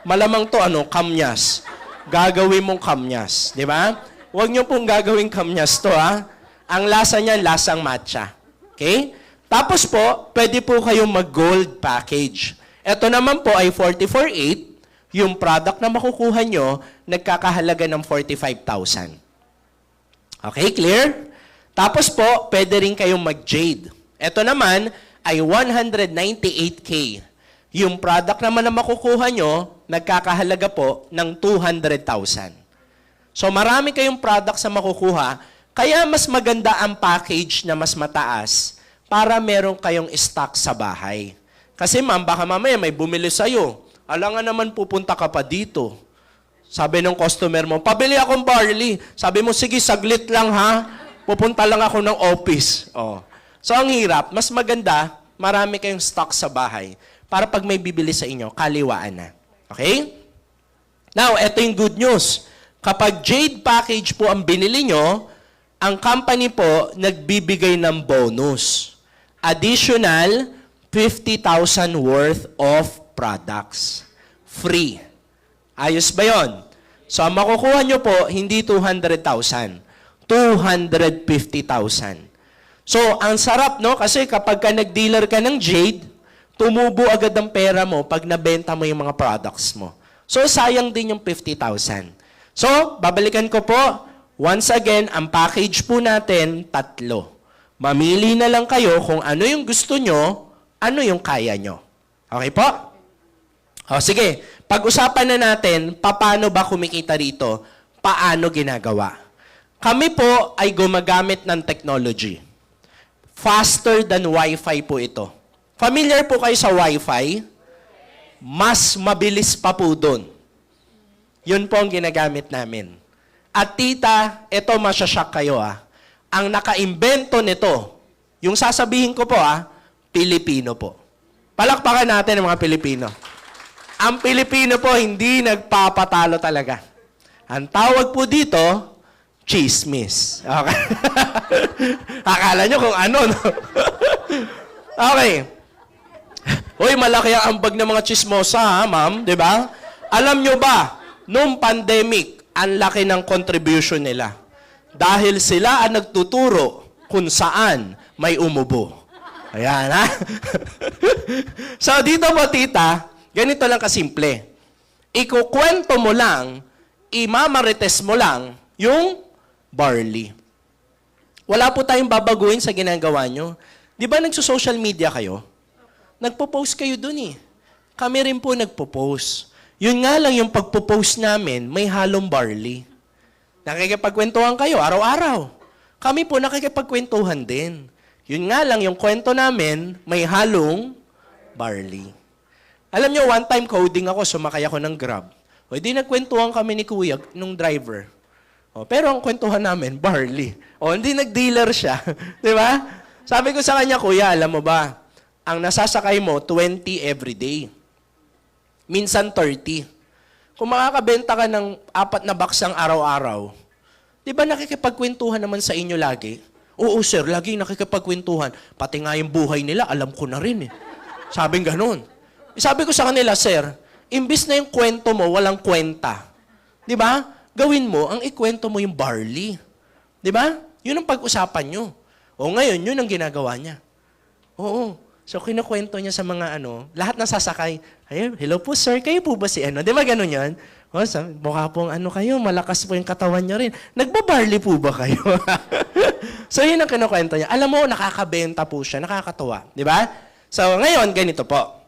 Malamang to, kamyas. Gagawin mong kamyas. Di ba? Huwag niyo pong gagawing kamyas to, ha? Ang lasa niyan, lasang matcha. Okay? Tapos po, pwede po kayong mag-gold package. Ito naman po ay 44,800. Yung product na makukuha nyo, nagkakahalaga ng 45,000. Okay, clear? Tapos po, pwede rin kayong mag-jade. Ito naman ay 198K. Yung product naman na makukuha nyo, nagkakahalaga po ng 200,000. So marami kayong product sa makukuha, kaya mas maganda ang package na mas mataas para meron kayong stock sa bahay. Kasi ma'am, baka mamaya may bumili sa'yo. Alangan naman pupunta ka pa dito. Sabi ng customer mo, pabili akong barley. Sabi mo, sige, saglit lang ha. Pupunta lang ako ng office. Oh. So ang hirap, mas maganda, marami kayong stock sa bahay para pag may bibili sa inyo, kaliwaan na. Okay? Now, eto yung good news. Kapag Jade package po ang binili nyo, ang company po nagbibigay ng bonus. Additional 50,000 worth of products. Free. Ayos ba yun? So, ang makukuha nyo po, hindi 200,000. 250,000. So, ang sarap, no? Kasi kapag ka nag-dealer ka ng Jade, tumubo agad ang pera mo pag nabenta mo yung mga products mo. So, sayang din yung 50,000. So, babalikan ko po. Once again, ang package po natin, 3. Mamili na lang kayo kung ano yung gusto nyo, ano yung kaya nyo. Okay po? O, sige. Pag-usapan na natin, paano ba kumikita rito? Paano ginagawa? Kami po ay gumagamit ng technology. Faster than Wi-Fi po ito. Familiar po kayo sa Wi-Fi? Mas mabilis pa po doon. Yun po ang ginagamit namin. At tita, ito masyashock kayo Ang nakaimbento nito, yung sasabihin ko po Pilipino po. Palakpakan natin ang mga Pilipino. Ang Pilipino po hindi nagpapatalo talaga. Ang tawag po dito, chismis. Okay. Akala nyo kung ano, no? Okay. Uy, malaki ang ambag ng mga chismosa, ma'am? Diba? Alam nyo ba, noong pandemic, ang laki ng contribution nila. Dahil sila ang nagtuturo kung saan may umubo. Ayan, ha? So, dito po, tita, ganito lang kasimple. Ikukwento mo lang, imamarites mo lang, yung barley. Wala po tayong babaguhin sa ginagawa nyo. Di ba nagso-social media kayo? Nagpo-post kayo dun Kami rin po nagpo-post. Yun nga lang yung pagpo-post namin, may halong barley. Nakikipagkwentuhan kayo araw-araw. Kami po nakikipagkwentuhan din. Yun nga lang yung kwento namin, may halong barley. Alam nyo, one time coding ako, sumakay ako ng Grab. O di nagkwentuhan kami ni Kuya, nung driver. O, pero ang kwentuhan namin, barley. O hindi nag-dealer siya. Di ba? Sabi ko sa kanya, Kuya, alam mo ba, ang nasasakay mo, 20 every day. Minsan 30. Kung makakabenta ka ng 4 na baksang araw-araw, di ba nakikipagkwentuhan naman sa inyo lagi? Oo, sir, lagi nakikipagkwentuhan. Pati nga yung buhay nila, alam ko na rin Sabing ganun. Sabi ko sa kanila, sir, imbis na yung kwento mo, walang kwenta. Di ba? gawin mo, ang ikwento mo yung barley. Di ba? Yun ang pag-usapan nyo. O ngayon, yun ang ginagawa niya. Oo. So, kinukwento niya sa mga lahat ng sasakay. Ayun, hello po sir, kayo po ba si Di ba ganun yan? O, mukha pong kayo, malakas po yung katawan nyo rin. Nagbabarley po ba kayo? So, yun ang kinukwento niya. Alam mo, nakakabenta po siya, nakakatuwa. Di ba? So, ngayon, ganito po.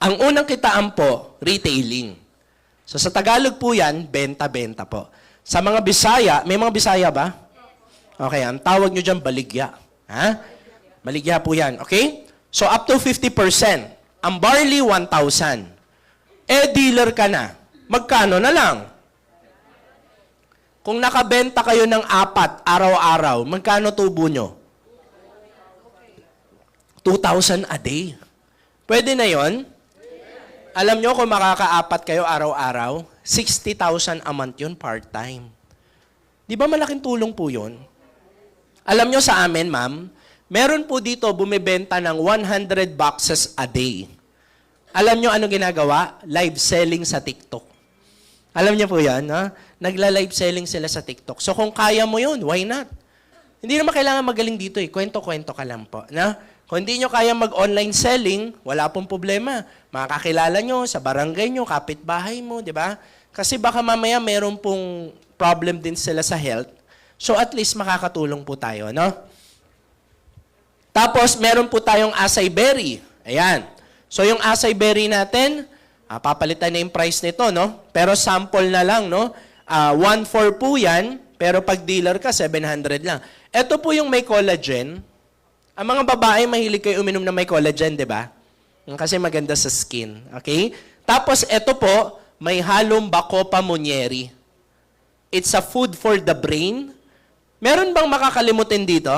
Ang unang kitaan po, retailing. So, sa Tagalog po yan, benta-benta po. Sa mga Bisaya, may mga Bisaya ba? Okay, ang tawag nyo dyan, baligya. Ha? Baligya po yan, okay? So, up to 50%. Ang barley, 1,000. Dealer ka na. Magkano na lang? Kung nakabenta kayo ng 4 araw-araw, magkano tubo nyo? 2,000 a day. Pwede na yon? Alam nyo kung makaka-4 kayo araw-araw, 60,000 a month yun part-time. Di ba malaking tulong po yun? Alam nyo sa amin, ma'am, meron po dito bumibenta ng 100 boxes a day. Alam nyo ano ginagawa? Live selling sa TikTok. Alam niyo po yan, ha? Nagla-live selling sila sa TikTok. So kung kaya mo yun, why not? Hindi naman kailangan magaling dito eh. Kwento-kwento ka lang po. Na? Kung hindi nyo kaya mag-online selling, wala pong problema. Makakilala nyo sa barangay nyo, kapitbahay mo, di ba? Kasi baka mamaya meron pong problem din sila sa health. So at least makakatulong po tayo, no? Tapos meron po tayong acai berry. Ayan. So yung acai berry natin, papalitan na yung price nito, no? Pero sample na lang, no? 1,400 po yan, pero pag dealer ka, 700 lang. Ito po yung may collagen. Ang mga babae, mahilig kayo uminom na may collagen, di ba? Kasi maganda sa skin, okay? Tapos ito po, may halong Bacopa Monnieri. It's a food for the brain. Meron bang makakalimutin dito?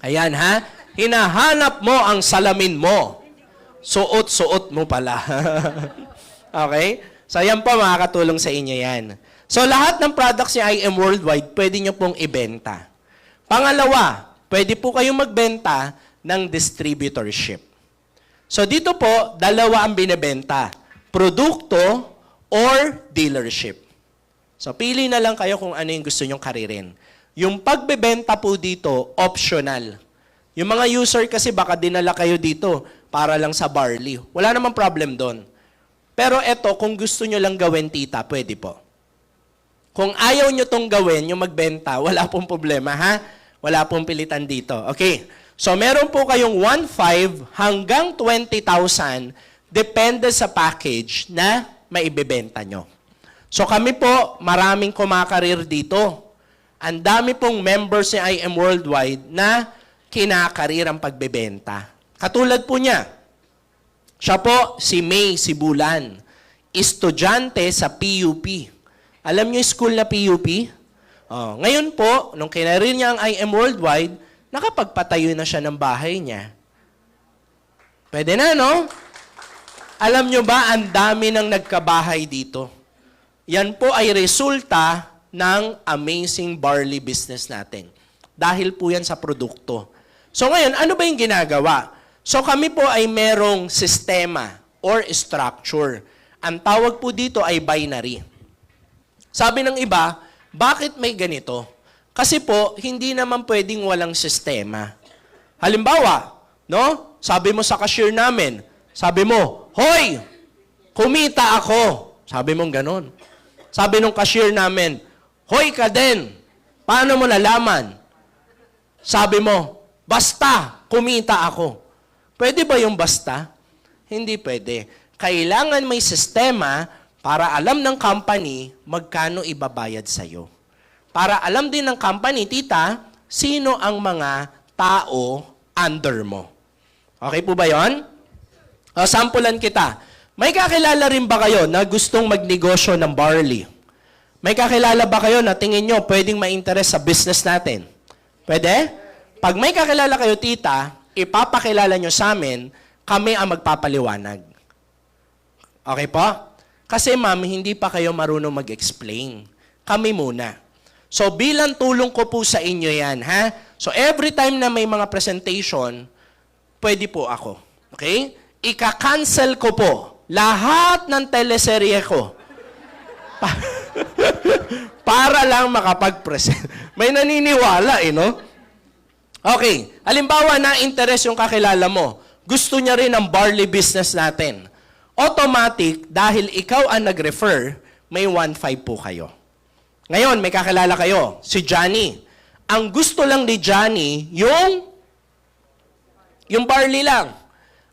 Ayan, ha? Hinahanap mo ang salamin mo. Suot-suot mo pala. Okay? So, yan po, makakatulong sa inyo yan. So, lahat ng products ni IM Worldwide, pwede nyo pong ibenta. Pangalawa, pwede po kayong magbenta ng distributorship. So, dito po, dalawa ang binibenta. Produkto or dealership. So, pili na lang kayo kung ano yung gusto nyong karirin. Yung pagbebenta po dito, optional. Yung mga user kasi baka dinala kayo dito para lang sa barley. Wala namang problem doon. Pero eto, kung gusto nyo lang gawin, tita, pwede po. Kung ayaw nyo tong gawin, yung magbenta, wala pong problema, ha? Wala pong pilitan dito. Okay. So, meron po kayong 1,500 hanggang 20,000 depende sa package na maibebenta nyo. So, kami po, maraming kumakarir dito. Ang dami pong members ni IM Worldwide na kinakarir ang pagbebenta. Katulad po niya, siya po si May Sibulan, estudyante sa PUP. Alam niyo yung school na PUP? Ngayon po, nung kinarir niya ang IM Worldwide, nakapagpatayo na siya ng bahay niya. Pwede na, no? Alam niyo ba, ang dami ng nagkabahay dito. Yan po ay resulta ng amazing barley business natin. Dahil po yan sa produkto. So ngayon, ano ba yung ginagawa? So kami po ay merong sistema or structure. Ang tawag po dito ay binary. Sabi ng iba, bakit may ganito? Kasi po, hindi naman pwedeng walang sistema. Halimbawa, no? Sabi mo sa cashier namin, sabi mo, hoy, kumita ako. Sabi mong ganon. Sabi nung cashier namin, hoy ka din. Paano mo nalaman? Sabi mo, basta, kumita ako. Pwede ba yung basta? Hindi pwede. Kailangan may sistema para alam ng company magkano ibabayad sa'yo. Para alam din ng company, tita, sino ang mga tao under mo. Okay po ba yun? Sampulan kita. May kakilala rin ba kayo na gustong magnegosyo ng barley? May kakilala ba kayo na tingin nyo pwedeng ma-interest sa business natin? Pwede? Pag may kakilala kayo, tita, ipapakilala nyo sa amin, kami ang magpapaliwanag. Okay po? Kasi ma'am, hindi pa kayo marunong mag-explain. Kami muna. So bilang tulong ko po sa inyo yan, ha? So every time na may mga presentation, pwede po ako. Okay? Ika-cancel ko po lahat ng teleserye ko. Para lang makapag-present. May naniniwala no? Okay, halimbawa na interest yung kakilala mo. Gusto niya rin ang barley business natin. Automatic, dahil ikaw ang nag-refer, may 1.5 po kayo. Ngayon, may kakilala kayo, si Johnny. Ang gusto lang ni Johnny, yung barley lang.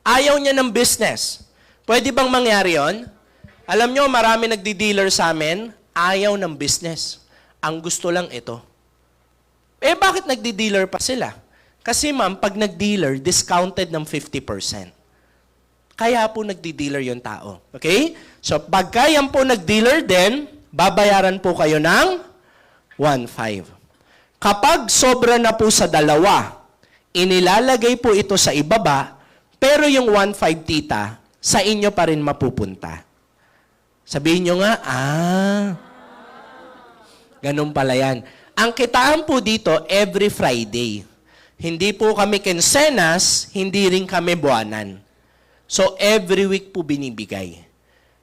Ayaw niya ng business. Pwede bang mangyari yon? Alam nyo, marami nagdi-dealer sa amin, ayaw ng business. Ang gusto lang ito. Bakit nagdi-dealer pa sila? Kasi ma'am, pag nag-dealer, discounted ng 50%. Kaya po nagdi-dealer yung tao. Okay? So, pagka yan po nag-dealer din, babayaran po kayo ng 1.5. Kapag sobra na po sa dalawa, inilalagay po ito sa ibaba, pero yung 1.5 tita, sa inyo pa rin mapupunta. Sabihin nyo nga, ganun pala yan. Ang kitaan po dito, every Friday. Hindi po kami kinsenas, hindi rin kami buwanan. So, every week po binibigay.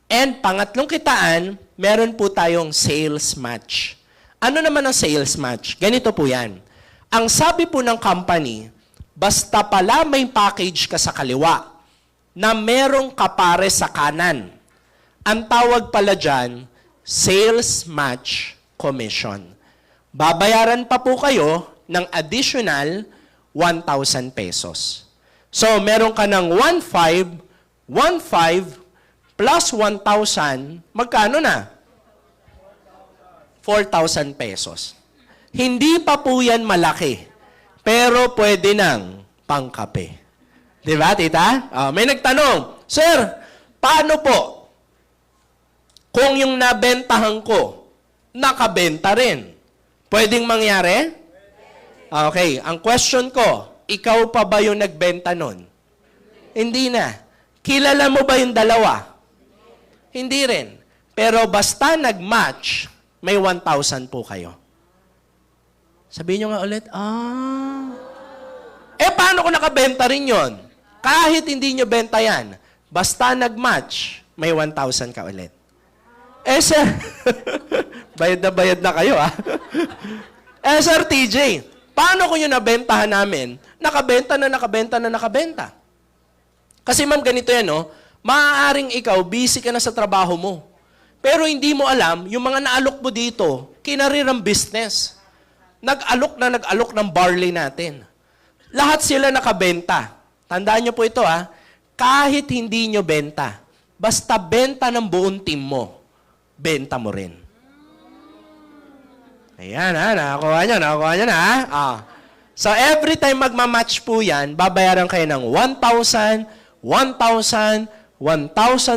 And pangatlong kitaan, meron po tayong sales match. Ano naman ang sales match? Ganito po yan. Ang sabi po ng company, basta pala may package ka sa kaliwa na merong kapare sa kanan. Ang tawag pala dyan, sales match commission. Babayaran pa po kayo ng additional 1,000 pesos. So, meron ka ng 1.5 plus 1,000, magkano na? 4,000 pesos. Hindi pa po yan malaki, pero pwede nang pangkape. Di ba, tita? May nagtanong, Sir, paano po kung yung nabentahan ko, nakabenta rin? Pwedeng mangyari? Okay, ang question ko, ikaw pa ba yung nagbenta nun? Hindi na. Kilala mo ba yung dalawa? Hindi rin. Pero basta nag-match, may 1,000 po kayo. Sabihin nyo nga ulit, paano kung nakabenta rin yon? Kahit hindi nyo benta yan, basta nag-match, may 1,000 ka ulit. Sir, bayad na kayo, Sir TJ, paano kung yung nabentahan namin, nakabenta. Kasi ma'am, ganito yan, no? Maaaring ikaw, busy ka na sa trabaho mo. Pero hindi mo alam, yung mga naalok mo dito, kinarirang business. Nag-alok ng barley natin. Lahat sila nakabenta. Tandaan nyo po ito, kahit hindi nyo benta, basta benta ng buong team mo, benta mo rin. Ayan, nakakuha nyo na, So, every time magmamatch po yan, babayaran kayo ng 1,000, 1,000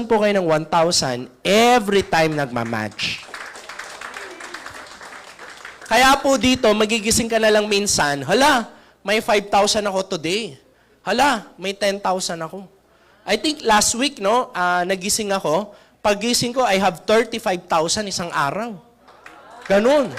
po kayo ng 1,000 every time nagmamatch. Kaya po dito, magigising ka na lang minsan, hala, may 5,000 ako today. Hala, may 10,000 ako. I think last week, no, nagising ako, paggising ko, I have 35,000 isang araw. Ganun.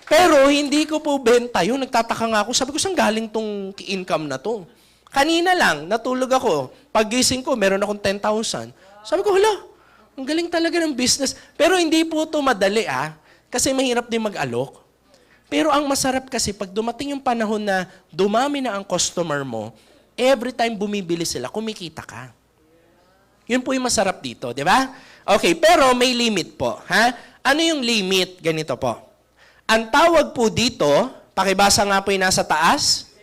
Pero hindi ko po benta yun. Nagtataka nga ako. Sabi ko, saan galing tong income na to? Kanina lang, natulog ako. Paggising ko, meron akong 10,000. Sabi ko, hala, ang galing talaga ng business. Pero hindi po ito madali, kasi mahirap din mag-alok. Pero ang masarap kasi, pag dumating yung panahon na dumami na ang customer mo, every time bumibili sila, kumikita ka. Yun po yung masarap dito, di ba? Okay, pero may limit po. Ano yung limit? Ganito po. Ang tawag po dito, pakibasa nga po yung nasa taas,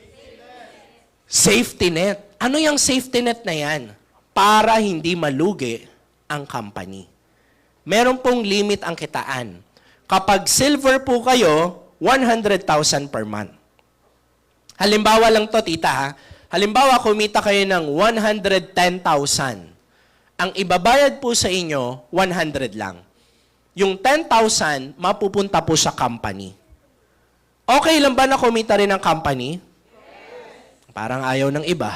safety net. Ano yung safety net na yan? Para hindi malugi ang company. Meron pong limit ang kitaan. Kapag silver po kayo, 100,000 per month. Halimbawa lang to, tita, Halimbawa, kumita kayo ng 110,000. Ang ibabayad po sa inyo, 100 lang. Yung 10,000, mapupunta po sa company. Okay lang ba na kumita rin ng company? Parang ayaw ng iba.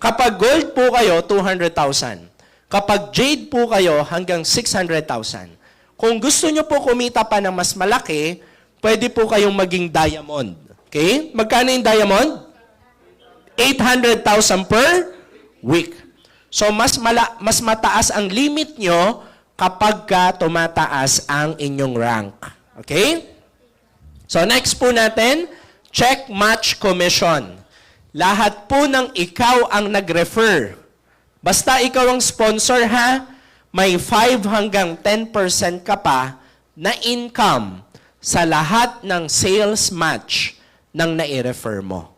Kapag gold po kayo, 200,000. Kapag jade po kayo, hanggang 600,000. Kung gusto nyo po kumita pa ng mas malaki, pwede po kayong maging diamond. Okay? Magkano yung diamond? 800,000 per week. So, mas mataas ang limit nyo kapag ka tumataas ang inyong rank. Okay? So next po natin, check match commission. Lahat po ng ikaw ang nag-refer. Basta ikaw ang sponsor ha, may 5 hanggang 10% ka pa na income sa lahat ng sales match ng nai-refer mo.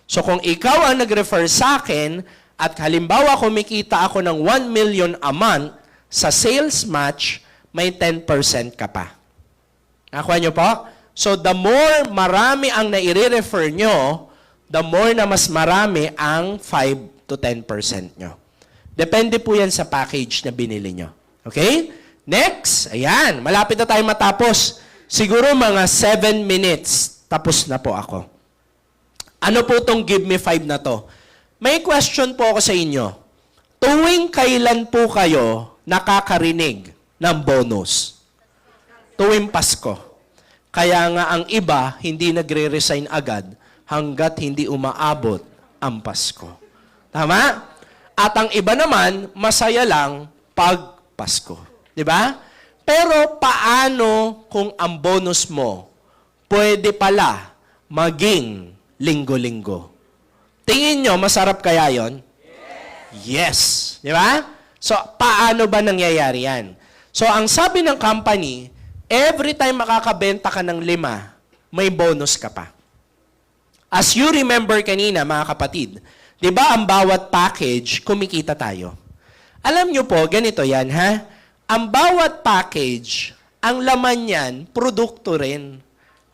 So kung ikaw ang nag-refer sa akin at halimbawa kumikita ako ng 1 million a month sa sales match, may 10% ka pa. Nakuha nyo po? So the more marami ang nai-refer nyo, the more na mas marami ang 5 to 10% nyo. Depende po yan sa package na binili nyo. Okay? Next, ayan, malapit na tayo matapos. Siguro mga 7 minutes, tapos na po ako. Ano po itong Give Me 5 na to? May question po ako sa inyo. Tuwing kailan po kayo nakakarinig ng bonus? Tuwing Pasko. Kaya nga ang iba, hindi nagre-resign agad hanggat hindi umaabot ang Pasko. Tama? At ang iba naman, masaya lang pag Pasko. Di ba? Pero paano kung ang bonus mo pwede pala maging linggo-linggo? Tingin nyo, masarap kaya yon? Yes. Di ba? So, paano ba nangyayari yan? So, ang sabi ng company, every time makakabenta ka ng 5, may bonus ka pa. As you remember kanina, mga kapatid, di ba ang bawat package, kumikita tayo. Alam nyo po, ganito yan, ha? Ang bawat package, ang laman yan, produkto rin.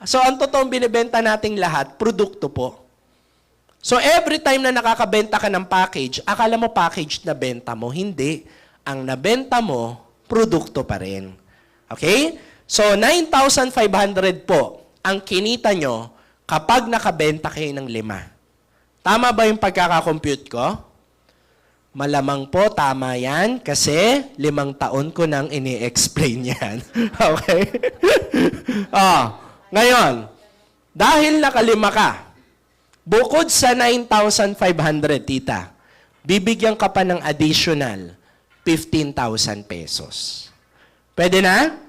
So, ang totoong binibenta nating lahat, produkto po. So, every time na nakakabenta ka ng package, akala mo package na benta mo. Hindi. Ang nabenta mo, produkto pa rin. Okay? So, 9,500 po ang kinita nyo kapag nakabenta kayo ng 5. Tama ba yung pagkakakompute ko? Malamang po, tama yan kasi 5 taon ko nang ini-explain yan. Okay? Ngayon, dahil nakalima ka, bukod sa 9,500, tita, bibigyan ka pa ng additional 15,000 pesos. Pwede na?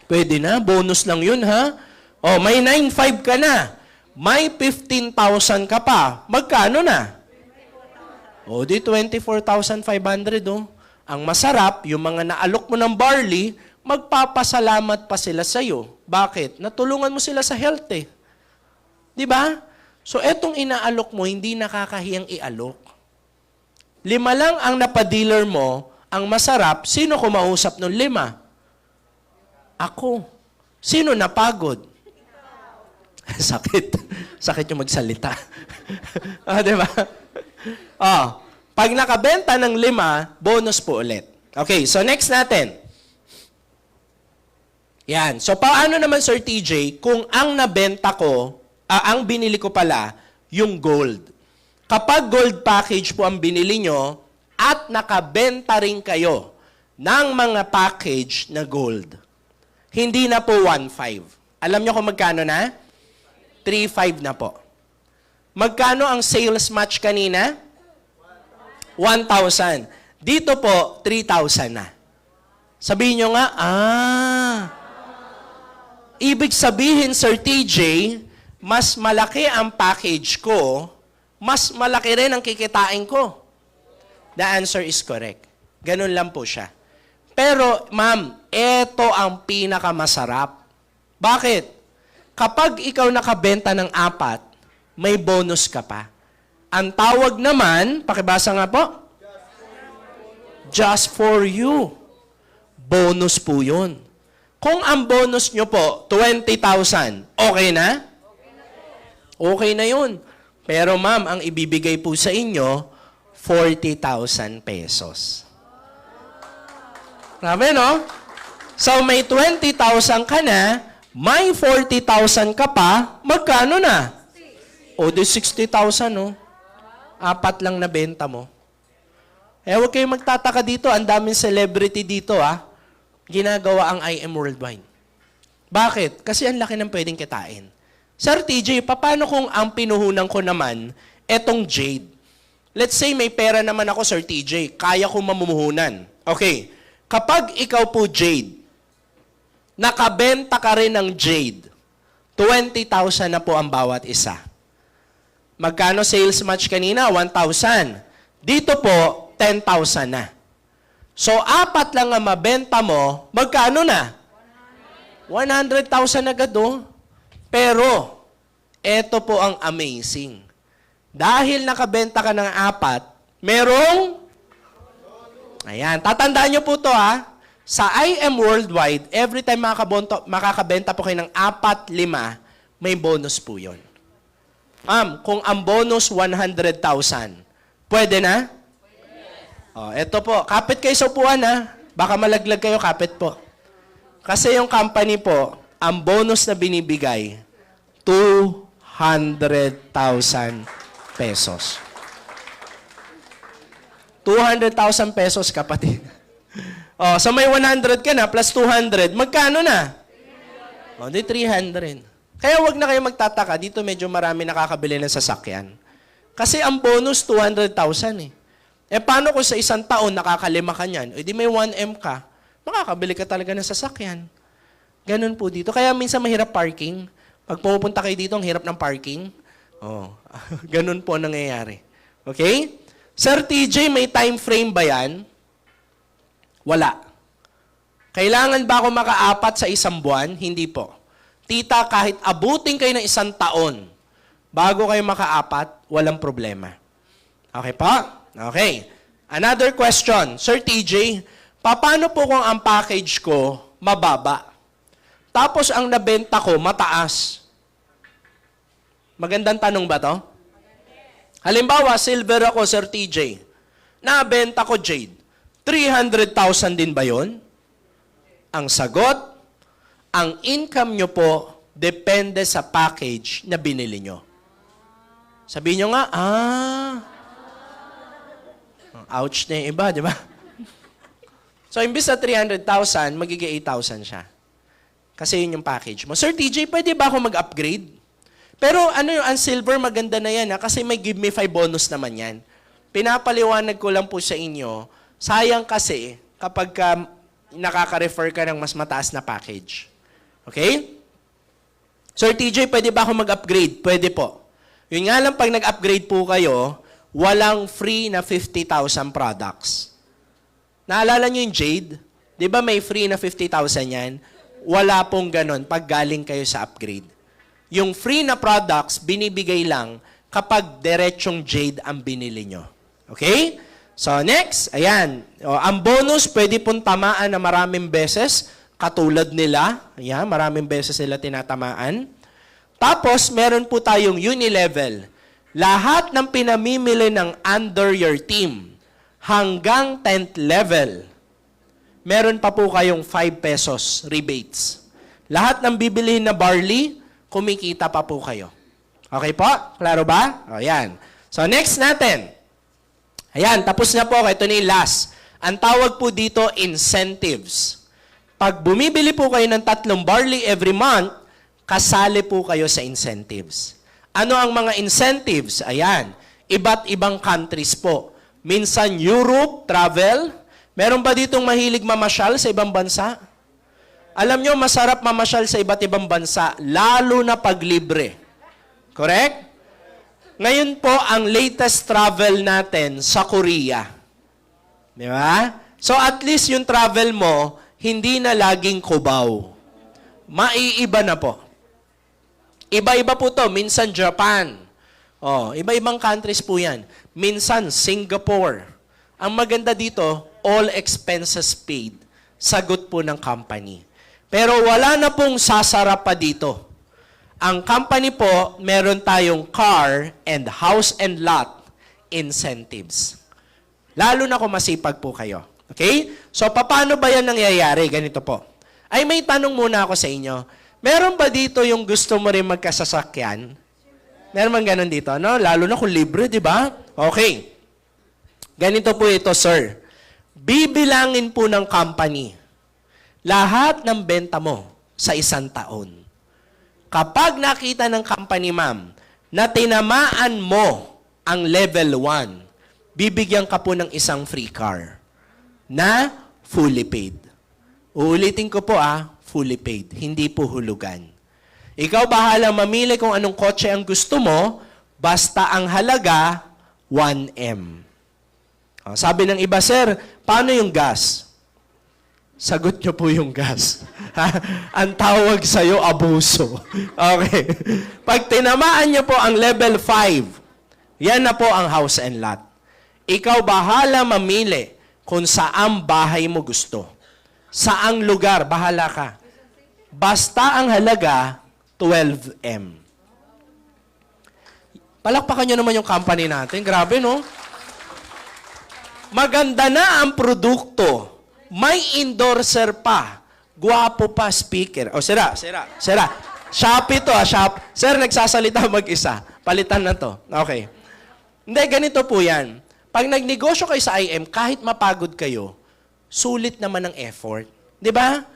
Pwede na. Bonus lang yun, ha? O, may 9,500 ka na. May 15,000 ka pa. Magkano na? O, di 24,500, oh. Ang masarap, yung mga naalok mo ng barley, magpapasalamat pa sila sa'yo. Bakit? Natulungan mo sila sa health, eh. Di ba? So, etong inaalok mo, hindi nakakahiyang ialok. 5 lang ang napadealer mo, ang masarap, sino kumausap ng 5? Ako. Sino napagod? Sakit. Sakit yung magsalita. Di ba? Pag nakabenta ng 5, bonus po ulit. Okay, so next natin. Yan. So, paano naman, Sir TJ, kung ang nabenta ko, ang binili ko pala, yung gold. Kapag gold package po ang binili nyo, at nakabenta rin kayo ng mga package na gold, hindi na po 1,500. Alam nyo kung magkano na? 3,500 na po. Magkano ang sales match kanina? 1,000. Dito po, 3,000 na. Sabihin nyo nga, ibig sabihin, Sir TJ, mas malaki ang package ko, mas malaki rin ang kikitain ko. The answer is correct. Ganun lang po siya. Pero, ma'am, ito ang pinakamasarap. Bakit? Kapag ikaw nakabenta ng 4, may bonus ka pa. Ang tawag naman, pakibasa nga po, just for you. Bonus po yun. Kung ang bonus nyo po, 20,000, okay na? Okay na yun. Pero ma'am, ang ibibigay po sa inyo, 40,000 pesos. Grabe, no? So, may 20,000 ka na, may 40,000 ka pa, magkano na? O, di 60,000, no? 4 lang na benta mo. Huwag kayong magtataka dito. Ang daming celebrity dito, ginagawa ang IM Worldwide. Bakit? Kasi ang laki ng pwedeng kitain. Sir TJ, paano kung ang pinuhunan ko naman, etong jade? Let's say may pera naman ako, Sir TJ. Kaya kong mamumuhunan. Okay. Kapag ikaw po, Jade, nakabenta ka rin ng Jade, 20,000 na po ang bawat isa. Magkano sales match kanina? 1,000. Dito po, 10,000 na. So, 4 lang ang mabenta mo, magkano na? 100,000 agad oh. Pero, eto po ang amazing. Dahil nakabenta ka ng 4, merong, ayan, tatandaan nyo po to ha. Sa IM Worldwide, every time makakabenta po kayo ng 4, 5, may bonus po yun. Ma'am, kung ang bonus 100,000, pwede na? Oh, eto po, kapit kayo sa upuan ha. Baka malaglag kayo, kapit po. Kasi yung company po, ang bonus na binibigay, 200,000 pesos. 200,000 pesos, kapatid. Oh, so may 100 ka na, plus 200, magkano na? O, di 300. Kaya wag na kayo magtataka, dito medyo marami nakakabili ng sasakyan. Kasi ang bonus, 200,000 eh. Eh, paano kung sa isang taon nakakalima ka niyan? Eh, di may 1M ka, makakabili ka talaga ng sasakyan. Ganun po dito. Kaya minsan mahirap parking. Pag pupunta kayo dito, ang hirap ng parking. Oh, ganun po nangyayari. Okay? Sir TJ, may time frame ba yan? Wala. Kailangan ba ako maka-4 sa isang buwan? Hindi po. Tita, kahit abutin kayo ng 1 taon, bago kayo maka-4, walang problema. Okay pa? Okay. Another question. Sir TJ, paano po kung ang package ko mababa? Tapos ang nabenta ko mataas? Magandang tanong ba to? Halimbawa, silver ako, Sir TJ. Nabenta ko jade. 300,000 din ba yun? Ang sagot, ang income nyo po depende sa package na binili nyo. Sabihin nyo nga, ouch na yung iba, di ba? So, imbis na 300,000, magiging 8,000 siya. Kasi yun yung package mo. Sir TJ, pwede ba ako mag-upgrade? Pero ano yung silver, maganda na yan, ha? Kasi may give me 5 bonus naman yan. Pinapaliwanag ko lang po sa inyo, sayang kasi kapag nakaka-refer ka ng mas mataas na package. Okay? Sir TJ, pwede ba ako mag-upgrade? Pwede po. Yun nga lang, pag nag-upgrade po kayo, walang free na 50,000 products. Naalala nyo yung Jade? Di ba may free na 50,000 yan? Wala pong ganon pag galing kayo sa upgrade. Yung free na products, binibigay lang kapag diretsong Jade ang binili nyo. Okay? So next, ayan. O, ang bonus, pwede pong tamaan na maraming beses, katulad nila. Ayan, maraming beses sila tinatamaan. Tapos, meron po tayong unilevel. Lahat ng pinamimili ng under your team, hanggang 10th level, meron pa po kayong 5 pesos rebates. Lahat ng bibilihin na barley, kumikita pa po kayo. Okay po? Klaro ba? O, yan. So, next natin. Ayan, tapos na po. Ito na yung last. Ang tawag po dito, incentives. Pag bumibili po kayo ng 3 barley every month, kasali po kayo sa incentives. Ano ang mga incentives? Ayan, iba't ibang countries po. Minsan Europe, travel. Meron ba ditong mahilig mamasyal sa ibang bansa? Alam nyo, masarap mamasyal sa iba't ibang bansa, lalo na pag libre. Correct? Ngayon po, ang latest travel natin sa Korea. Di ba? So at least yung travel mo, hindi na laging Cubao. Maiiba na po. Iba-iba po to. Minsan Japan. Oh, iba-ibang countries po yan. Minsan Singapore. Ang maganda dito, all expenses paid. Sagot po ng company. Pero wala na pong sasarap pa dito. Ang company po, meron tayong car and house and lot incentives. Lalo na kung masipag po kayo. Okay? So, paano ba yan nangyayari? Ganito po. Ay, may tanong muna ako sa inyo. Meron ba dito yung gusto mo rin magkasasakyan? Meron bang ganun dito, no? Lalo na kung libre, di ba? Okay. Ganito po ito, sir. Bibilangin po ng company lahat ng benta mo sa 1 taon. Kapag nakita ng company, ma'am, na tinamaan mo ang level 1, bibigyan ka po ng isang free car na fully paid. Uulitin ko po fully paid. Hindi po hulugan. Ikaw bahala mamili kung anong kotse ang gusto mo, basta ang halaga, 1M. Sabi ng iba, sir, paano yung gas? Sagot nyo po yung gas. Ang tawag sa'yo, abuso. Okay. Pag tinamaan nyo po ang level 5, yan na po ang house and lot. Ikaw bahala mamili kung saan bahay mo gusto. Saang lugar, bahala ka. Basta ang halaga, 12M. Palakpakan nyo naman yung company natin. Grabe, no? Maganda na ang produkto. May endorser pa. Guwapo pa speaker. O, sira. Shopee to, shop. Sir, nagsasalita mag-isa. Palitan na to. Okay. Hindi, ganito po yan. Pag nagnegosyo kayo sa IM, kahit mapagod kayo, sulit naman ang effort. Di ba?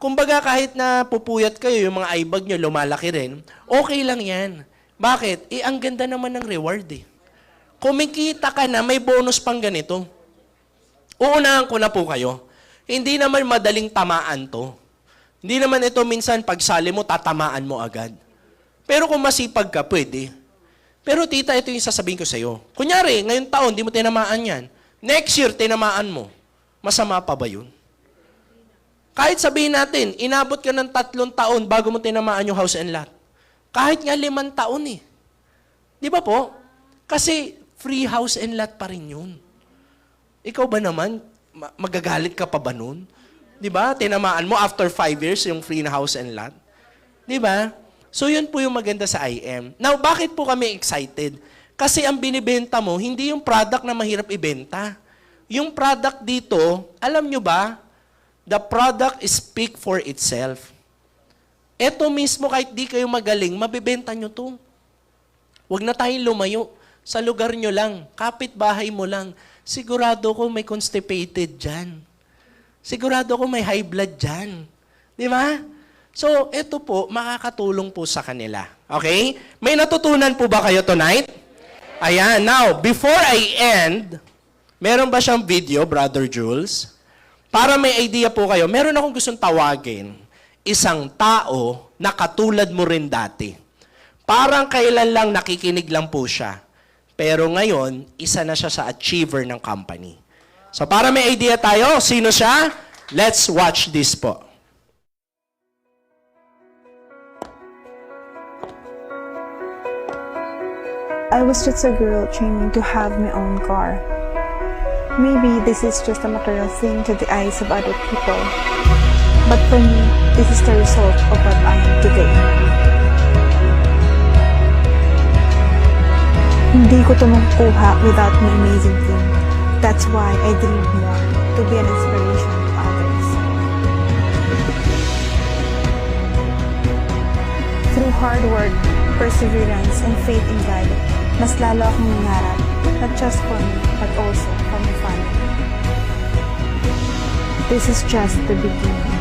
Kumbaga, kahit na pupuyat kayo, yung mga eyebag nyo lumalaki rin, okay lang yan. Bakit? Ang ganda naman ng reward eh. Kumikita ka na, may bonus pang ganito. Uunahan ko na po kayo. Hindi naman madaling tamaan to. Hindi naman ito minsan pagsali mo, tatamaan mo agad. Pero kung masipag ka, pwede. Pero tita, ito yung sasabihin ko sa'yo. Kunyari, ngayong taon, di mo tinamaan yan. Next year, tinamaan mo. Masama pa ba yun? Kahit sabihin natin, inabot ka ng 3 taon bago mo tinamaan yung house and lot. Kahit nga 5 taon eh. Di ba po? Kasi free house and lot pa rin yun. Ikaw ba naman, magagalit ka pa ba nun? Di ba? Tinamaan mo after 5 years yung free na house and lot. Di ba? So yun po yung maganda sa IM. Now, bakit po kami excited? Kasi ang binibenta mo, hindi yung product na mahirap ibenta. Yung product dito, alam nyo ba, the product speak for itself. Ito mismo, kahit di kayo magaling, mabibenta nyo to. Huwag na tayong lumayo. Sa lugar nyo lang, kapitbahay mo lang, sigurado ko may constipated dyan. Sigurado ko may high blood dyan. Di ba? So, ito po, makakatulong po sa kanila. Okay? May natutunan po ba kayo tonight? Ayan. Now, before I end, meron ba siyang video, Brother Jules? Para may idea po kayo, meron akong gustong tawagin, isang tao na katulad mo rin dati. Parang kailan lang nakikinig lang po siya. Pero ngayon, isa na siya sa achiever ng company. So para may idea tayo, sino siya? Let's watch this po. I was just a girl dreaming to have my own car. Maybe this is just a material thing to the eyes of other people. But for me, this is the result of what I am today. Hindi ko ito makukuha without my amazing team. That's why I dream more, to be an inspiration to others. Through hard work, perseverance, and faith in God, mas lalo akong nangarap, not just for me, but also for my family. This is just the beginning.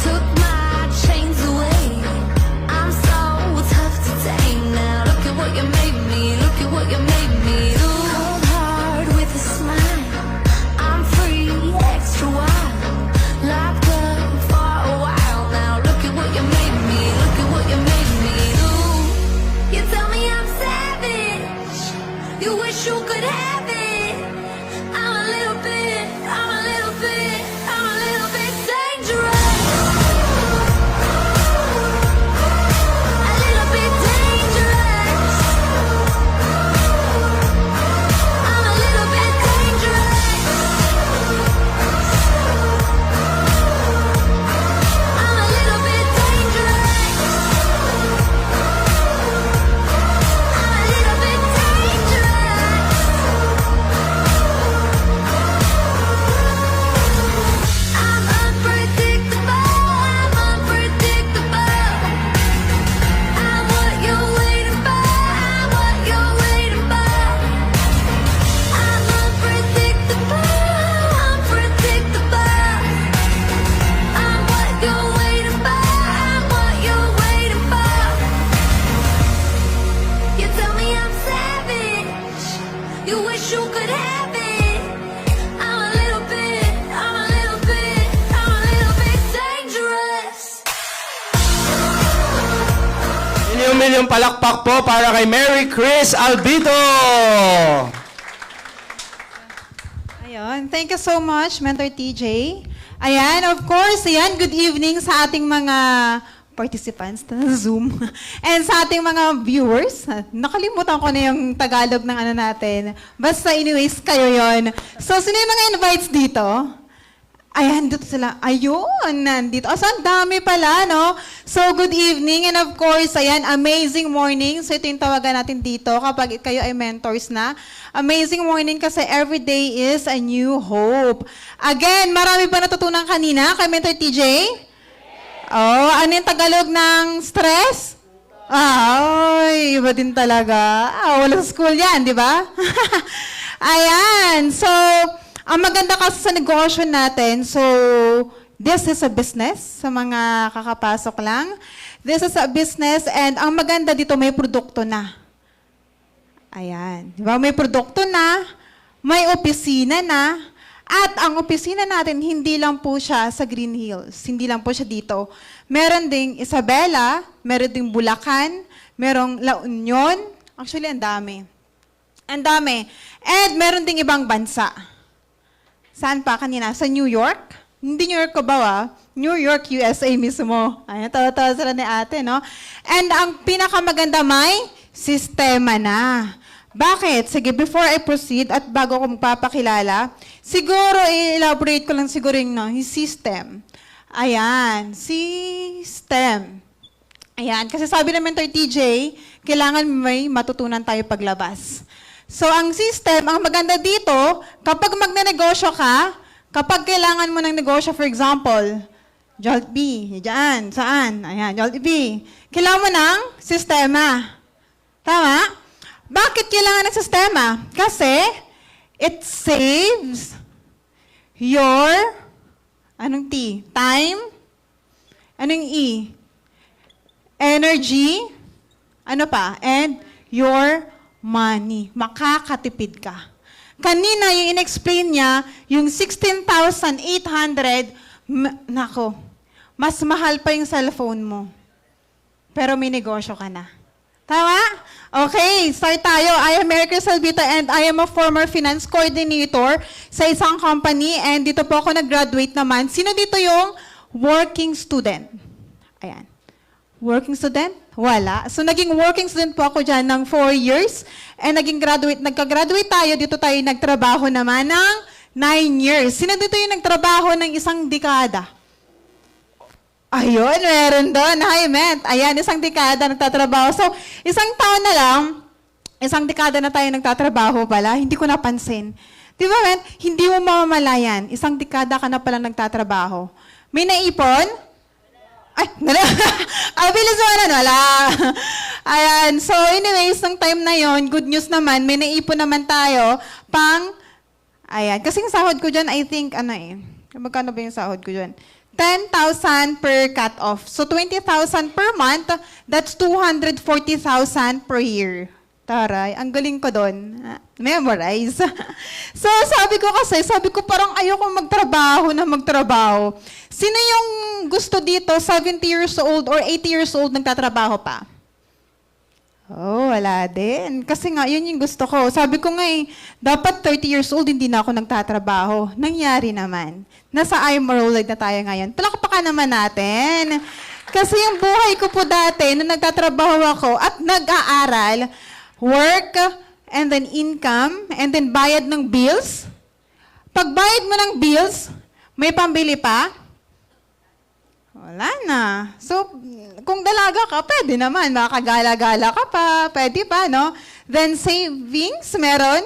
Took my chains away. I'm so tough Milyong palakpak po para kay Mary Chris Albito. Ayun, thank you so much, Mentor TJ. Ayan, of course, ayan, good evening sa ating mga participants na Zoom and sa ating mga viewers. Nakalimutan ko na yung Tagalog ng ano natin. Basta anyways, kayo yon. So, sino yung mga invites dito? Ayan, dito sila. Ayun, nandito. So, ang dami pala, no? So, good evening and of course, ayan, amazing morning. So, ito yung tawagan natin dito kapag kayo ay mentors na. Amazing morning kasi every day is a new hope. Again, marami pa natutunan kanina kay Mentor TJ? Oh, ano yung Tagalog ng stress? Ay, iba din talaga. Wala sa school yan, di ba? Ayan. So, ang maganda kasi sa negosyo natin, so, this is a business sa mga kakapasok lang. This is a business and ang maganda dito may produkto na. Ayan. Di ba? May produkto na, may opisina na, at ang opisina natin, hindi lang po siya sa Green Hills. Hindi lang po siya dito. Meron ding Isabela, meron ding Bulacan, merong La Union. Actually, ang dami. Ang dami. And meron ding ibang bansa. Saan pa kanina? Sa New York? Hindi New York ko ba? New York, USA mismo. Ayan, tawa-tawa sila ni ate, no? And ang pinakamaganda may sistema na. Bakit? Sige, before I proceed at bago ko magpapakilala, siguro i-elaborate ko lang siguro yung system. Ayan, system. Ayan, kasi sabi ng Mentor TJ, kailangan may matutunan tayo paglabas. So, ang system, ang maganda dito, kapag magnenegosyo ka, kapag kailangan mo ng negosyo, for example, Jollibee, dyan, saan? Ayan, Jollibee. Kailangan mo ng sistema. Tama? Bakit kailangan ng sistema? Kasi it saves your, anong T? Time? Anong E? Energy? Ano pa? And your money. Makakatipid ka. Kanina, yung in-explain niya, yung 16,800, nako, mas mahal pa yung cellphone mo. Pero may negosyo ka na. Tama? Okay, start tayo. I am Mary Chris Albito and I am a former finance coordinator sa isang company and dito po ako nag-graduate naman. Sino dito yung working student? Ayan. Working student? Wala. So, naging working student po ako dyan ng 4 years and nagka-graduate tayo. Dito tayo nagtrabaho naman ng 9 years. Sino dito yung nagtrabaho ng isang dekada? Ayun, meron doon. Hi, Met. Ayan, isang dekada nagtatrabaho. So, isang taon na lang, isang dekada na tayo nagtatrabaho pala. Hindi ko napansin. Di ba, Met? Hindi mo mamamalayan. Isang dekada ka na pala nagtatrabaho. May naipon? Ay, wala. Bilis mo na, wala. Ayan. So, anyways, ng time na yon, good news naman, may naipon naman tayo pang, ayan. Kasi yung sahod ko dyan, I think, magkano ba yung sahod ko dyan? 10,000 per cut-off. So, 20,000 per month, that's 240,000 per year. Taray, ang galing ko doon. Memorize. So, sabi ko parang ayoko magtrabaho. Sino yung gusto dito, 70 years old or 80 years old nagtatrabaho pa? Oh, wala din. Kasi nga, yun yung gusto ko. Sabi ko nga dapat 30 years old, hindi na ako nagtatrabaho. Nangyari naman. Nasa I'm Rolled na tayo ngayon. Palakpakan naman natin. Kasi yung buhay ko po dati, nung nagtatrabaho ako at nag-aaral, work, and then income, and then bayad ng bills. Pag bayad mo ng bills, may pambili pa? Wala na. So, kung dalaga ka, pwede naman. Makakagala-gala ka pa. Pwede pa, no? Then, savings, meron.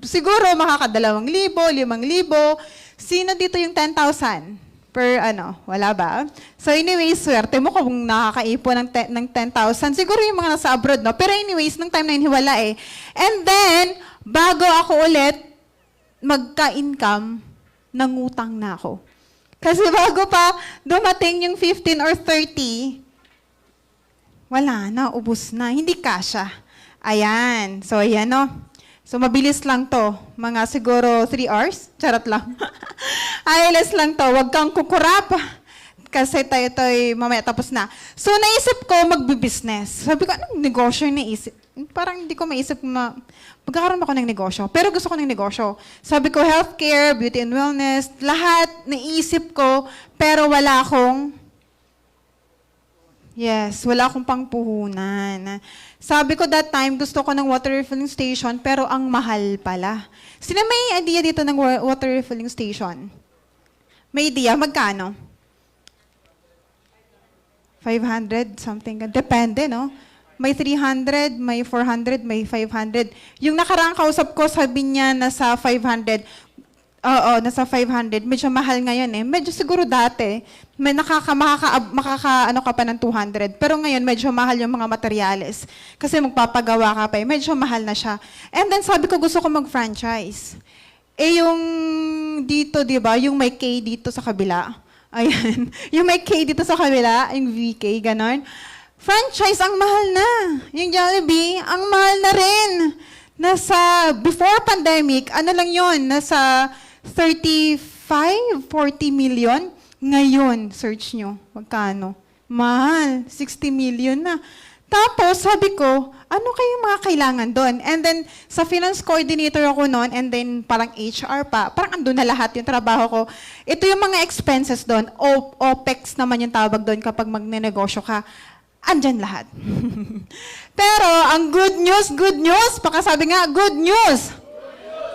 Siguro makaka2,000, 5,000. Sino dito yung 10,000? Per wala ba? So, anyways, swerte mo kung nakakaipon ng 10,000. Siguro yung mga nasa abroad, no? Pero anyways, nung time na yun, wala eh. And then, bago ako ulit magka-income, nangutang na ako. Kasi bago pa dumating yung 15 or 30, wala na, ubos na. Hindi kasya. Ayan. So, ayan, no? So, mabilis lang to. Mga siguro 3 hours. Charot lang. Ay, less lang to. Huwag kang kukurap. kasi tayo mamaya tapos na. So, naisip ko magbi-business. Sabi ko, anong negosyo yung naisip? Parang hindi ko maisip magkakaroon ako ng negosyo. Pero gusto ko ng negosyo. Sabi ko, healthcare, beauty and wellness, lahat naisip ko, pero wala akong pangpuhunan. Sabi ko that time, gusto ko ng water refilling station, pero ang mahal pala. Sino may idea dito ng water refilling station? May idea? Magkano? 500, something. Depende, no? May 300, may 400, may 500. Yung nakaraang kausap ko, sabi niya nasa 500. Oo, nasa 500. Medyo mahal ngayon eh. Medyo siguro dati, may ano ka pa ng 200. Pero ngayon, medyo mahal yung mga materyales. Kasi magpapagawa ka pa eh. Medyo mahal na siya. And then sabi ko, gusto ko mag-franchise. Eh yung dito, di ba? Yung may K dito sa kabila. Ayan. Yung may K dito sa kabila, yung VK, ganon. Franchise, ang mahal na. Yung Jollibee, ang mahal na rin. Nasa, before pandemic, ano lang yun? Nasa 35, 40 million. Ngayon, search nyo, magkano? Mahal, 60 million na. Tapos, sabi ko, ano kayong mga kailangan doon? And then, sa finance coordinator ako noon, and then parang HR pa, parang andun na lahat yung trabaho ko. Ito yung mga expenses doon. OPEX naman yung tawag doon kapag magnenegosyo ka. Andyan lahat. Pero, ang good news, pakasabi nga, good news.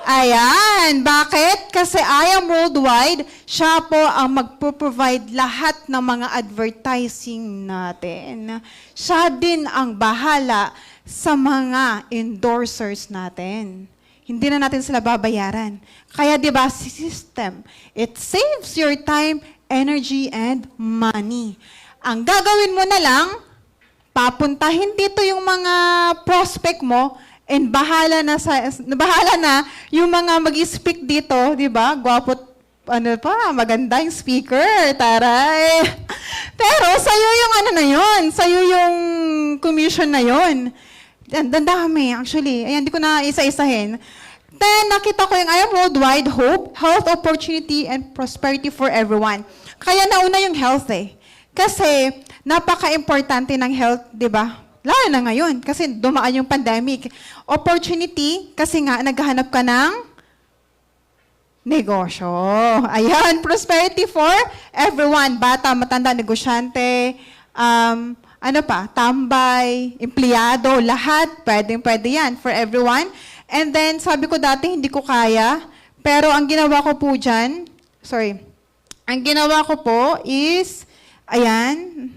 Ayan. Bakit? Kasi I Am Worldwide, siya po ang magpo-provide lahat ng mga advertising natin. Siya din ang bahala sa mga endorsers natin. Hindi na natin sila babayaran. Kaya 'di ba, system, it saves your time, energy, and money. Ang gagawin mo na lang, papuntahin dito yung mga prospect mo, and bahala na yung mga mag-speak dito, 'di ba? Gwapo, maganda yung speaker, taray. Pero sa'yo yung na yun, sa'yo yung commission na yun. Ang dami, actually. Ayan, di ko na isa-isahin. Then, nakita ko yung I Am Worldwide, Hope, Health, Opportunity, and Prosperity for Everyone. Kaya nauna yung health eh. Kasi, napaka-importante ng health, di ba? Lalo na ngayon, kasi dumaan yung pandemic. Opportunity, kasi nga, naghahanap ka ng negosyo. Ayan, prosperity for everyone. Bata, matanda, negosyante, tambay, empleyado, lahat. Pwede yan for everyone. And then, sabi ko dati, hindi ko kaya. Pero ang ginawa ko po dyan, ang ginawa ko po is, ayan,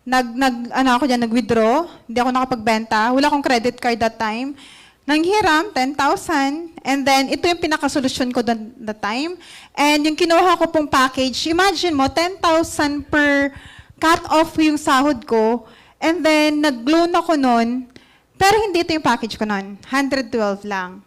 nag-withdraw. Hindi ako nakapagbenta. Wala akong credit card that time. Nanghiram, 10,000. And then, ito yung pinakasolusyon ko that time. And yung kinuha ko pong package, imagine mo, 10,000 per cut-off yung sahod ko. And then, nag-loan ako nun. Pero hindi ito yung package ko nun. 112 lang.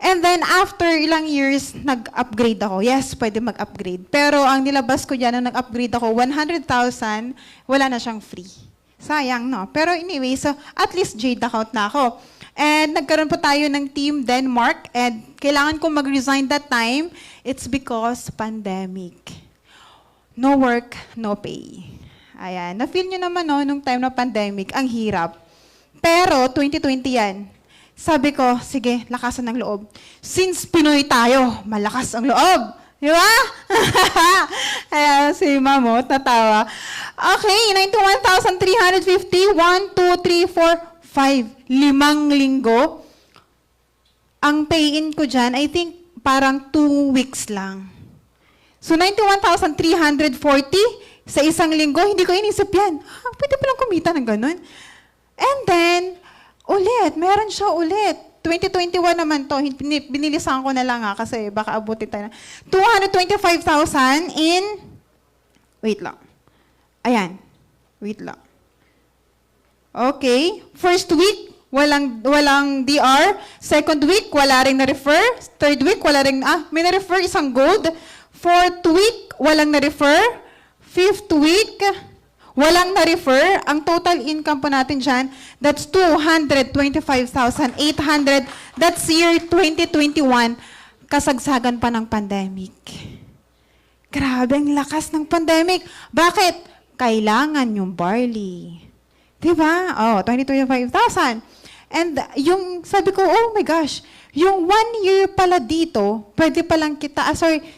And then, after ilang years, nag-upgrade ako. Yes, pwede mag-upgrade. Pero ang nilabas ko dyan, nung nag-upgrade ako, 100,000, wala na siyang free. Sayang, no? Pero anyway, so at least Jade account na ako. And nagkaroon po tayo ng Team Denmark. And kailangan ko mag-resign that time. It's because pandemic. No work, no pay. Ayan. Na-feel nyo naman, no, nung time na pandemic, ang hirap. Pero 2020 yan. Sabi ko, sige, lakasan ng loob. Since Pinoy tayo, malakas ang loob. Di ba? Kaya si Mamo, tatawa. Okay, 91,350. 1, 2, 3, 4, 5. 5 linggo. Ang pay-in ko dyan, I think, parang 2 weeks lang. So, 91,340 sa isang linggo, hindi ko inisip yan. Pwede palang kumita ng ganun. And then, meron siya ulit. 2021 naman to, binilisan ko na lang kasi baka abutin tayo na. 225,000 in, wait lang. Ayan, wait lang. Okay, first week, walang DR. Second week, wala ring na-refer. Third week, wala ring, may na-refer isang gold. Fourth week, walang na-refer. Fifth week, walang na-refer. Ang total income po natin dyan, that's 225,800. That's year 2021, kasagsagan pa ng pandemic. Grabe, ang lakas ng pandemic. Bakit? Kailangan yung barley. Diba? Oh, 25,000. And yung, sabi ko, oh my gosh, yung 1 year pala dito, pwede palang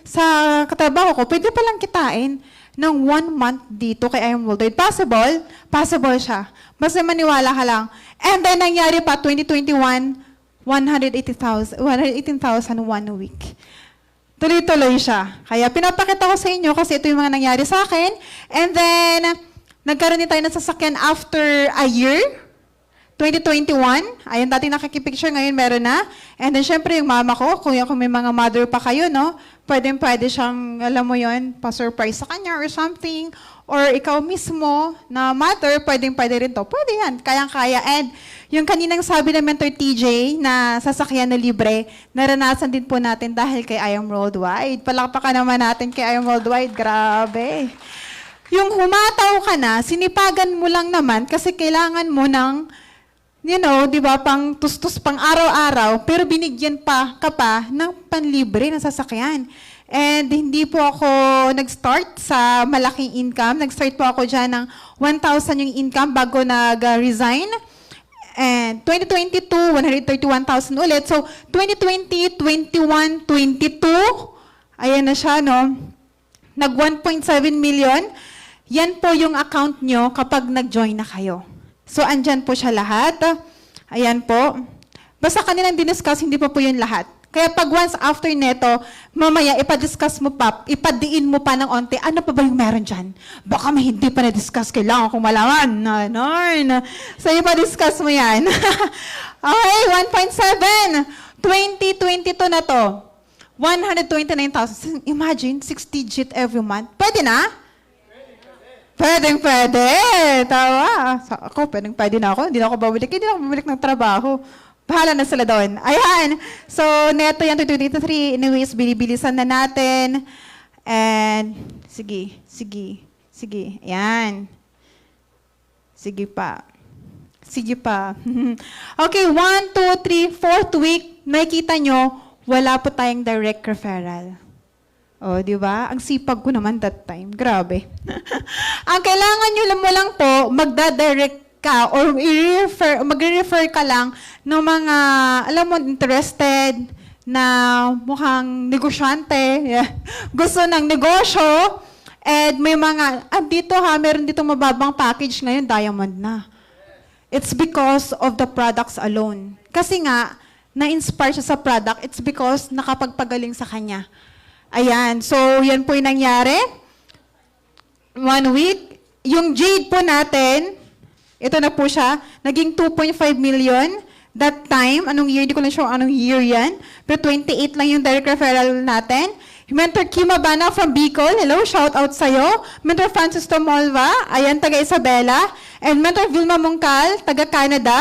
sa katrabaho ko, pwede palang kitain ng 1 month dito kay I Am Worldwide. Possible? Possible siya. Basta maniwala ka lang. And then, nangyari pa, 2021, 118,000 1 week. Tuloy-tuloy siya. Kaya pinapakita ko sa inyo kasi ito yung mga nangyari sa akin. And then, nagkaroon din tayo ng sasakyan after a year. 2021. Ayun, dati nakikipicture, ngayon meron na. And then, syempre, yung mama ko, kung may mga mother pa kayo, no? Pwede siyang, alam mo yon, pa-surprise sa kanya or something. Or ikaw mismo na mother, pwede rin to. Pwede yan, kayang-kaya. And yung kaninang sabi ng Mentor TJ na sasakyan na libre, naranasan din po natin dahil kay I Am Worldwide. Palakpakan naman natin kay I Am Worldwide. Grabe. Yung humataw ka na, sinipagan mo lang naman kasi kailangan mo ng, you know, di ba, pang tustos, pang araw-araw, pero binigyan ka pa ng panlibre na sasakyan. And hindi po ako nag-start sa malaking income. Nag-start po ako dyan ng 1,000 yung income bago nag-resign. And 2022, 131,000 ulit. So, 2020, 21, 22, ayan na siya, no? Nag 1.7 million. Yan po yung account nyo kapag nag-join na kayo. So, andyan po siya lahat. Ayan po. Basta kanilang diniscuss, hindi pa po yun lahat. Kaya pag once after neto, mamaya ipadiscuss mo pa, ipadiin mo pa ng onte, ano pa ba yung meron dyan? Baka may hindi pa na-discuss, kailangan kong malaman. So ipadiscuss mo yan. Okay, 1.7. 2022 na to. 129,000. Imagine, 6 digit every month. Pwede na? Pwede. Tawa. Ako, pwede na ako. Hindi na ako babalik. Hindi na ako babalik ng trabaho. Bahala na sila doon. Ayan. So, neto yan, 2023. Anyways, bilibilisan na natin. And, sige. Ayan. Sige pa. Okay, 1, 2, 3, 4th week, nakikita nyo, wala po tayong direct referral. O, di ba? Ang sipag ko naman that time. Grabe. Ang kailangan nyo lang po, magda-direct ka or mag-refer ka lang ng mga, alam mo, interested na mukhang negosyante, gusto ng negosyo, and may mga, meron dito mababang package ngayon, diamond na. It's because of the products alone. Kasi nga, na-inspire siya sa product, it's because nakapagpagaling sa kanya. Ayan, so yan po yung nangyari. 1 week. Yung jade po natin, ito na po siya, naging 2.5 million. That time, anong year? Hindi ko lang sure anong year yan. Pero 28 lang yung direct referral natin. Mentor Kim Abana from Bicol, hello, shout out sa'yo. Mentor Francis Tomolva, ayan, taga Isabela. And Mentor Vilma Mungkal, taga Canada.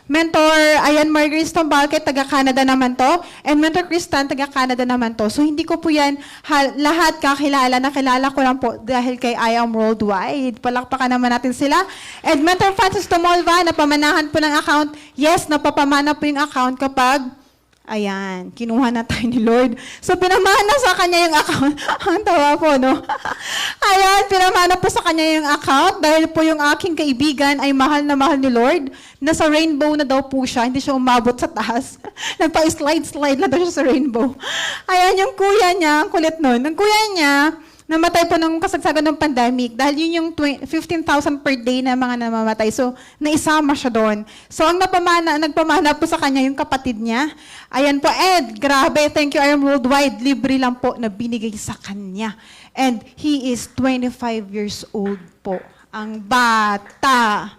Mentor Ayan Margaret Tombalke, taga Canada naman to. And Mentor Kristan, taga Canada naman to. So hindi ko po yan lahat kakilala. Nakilala ko lang po dahil kay I Am Worldwide. Palakpakan naman natin sila. And Mentor Francis Tomolva, napamanahan po ng account. Yes, napapamana po yung account kapag ayan, kinuha na tayo ni Lord. So, pinamana sa kanya yung account. Ang tawa po, no? Ayan, pinamana po sa kanya yung account dahil po yung aking kaibigan ay mahal na mahal ni Lord. Nasa rainbow na daw po siya, hindi siya umabot sa taas. Nagpa-slide na daw siya sa rainbow. Ayan, yung kuya niya, ang kulit nun. Ang kuya niya, namatay po nung kasagsagan ng pandemic dahil yun yung 15,000 per day na mga namamatay. So, naisama siya doon. So, ang nagpamana po sa kanya yung kapatid niya. Ayan po, Ed, grabe, thank you, I Am Worldwide. Libre lang po na binigay sa kanya. And he is 25 years old po. Ang bata.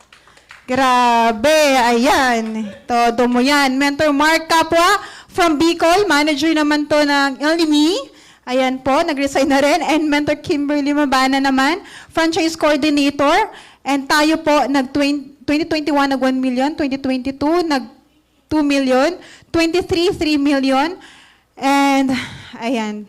Grabe, ayan. Todo mo yan. Mentor Mark Capua from Bicol, manager naman to ng LME. Ayan po, nag-resign na rin. And Mentor Kimberly Mabana naman, franchise coordinator. And tayo po, 2021 nag 1 million, 2022 nag 2 million, 23, 3 million. And, ayan,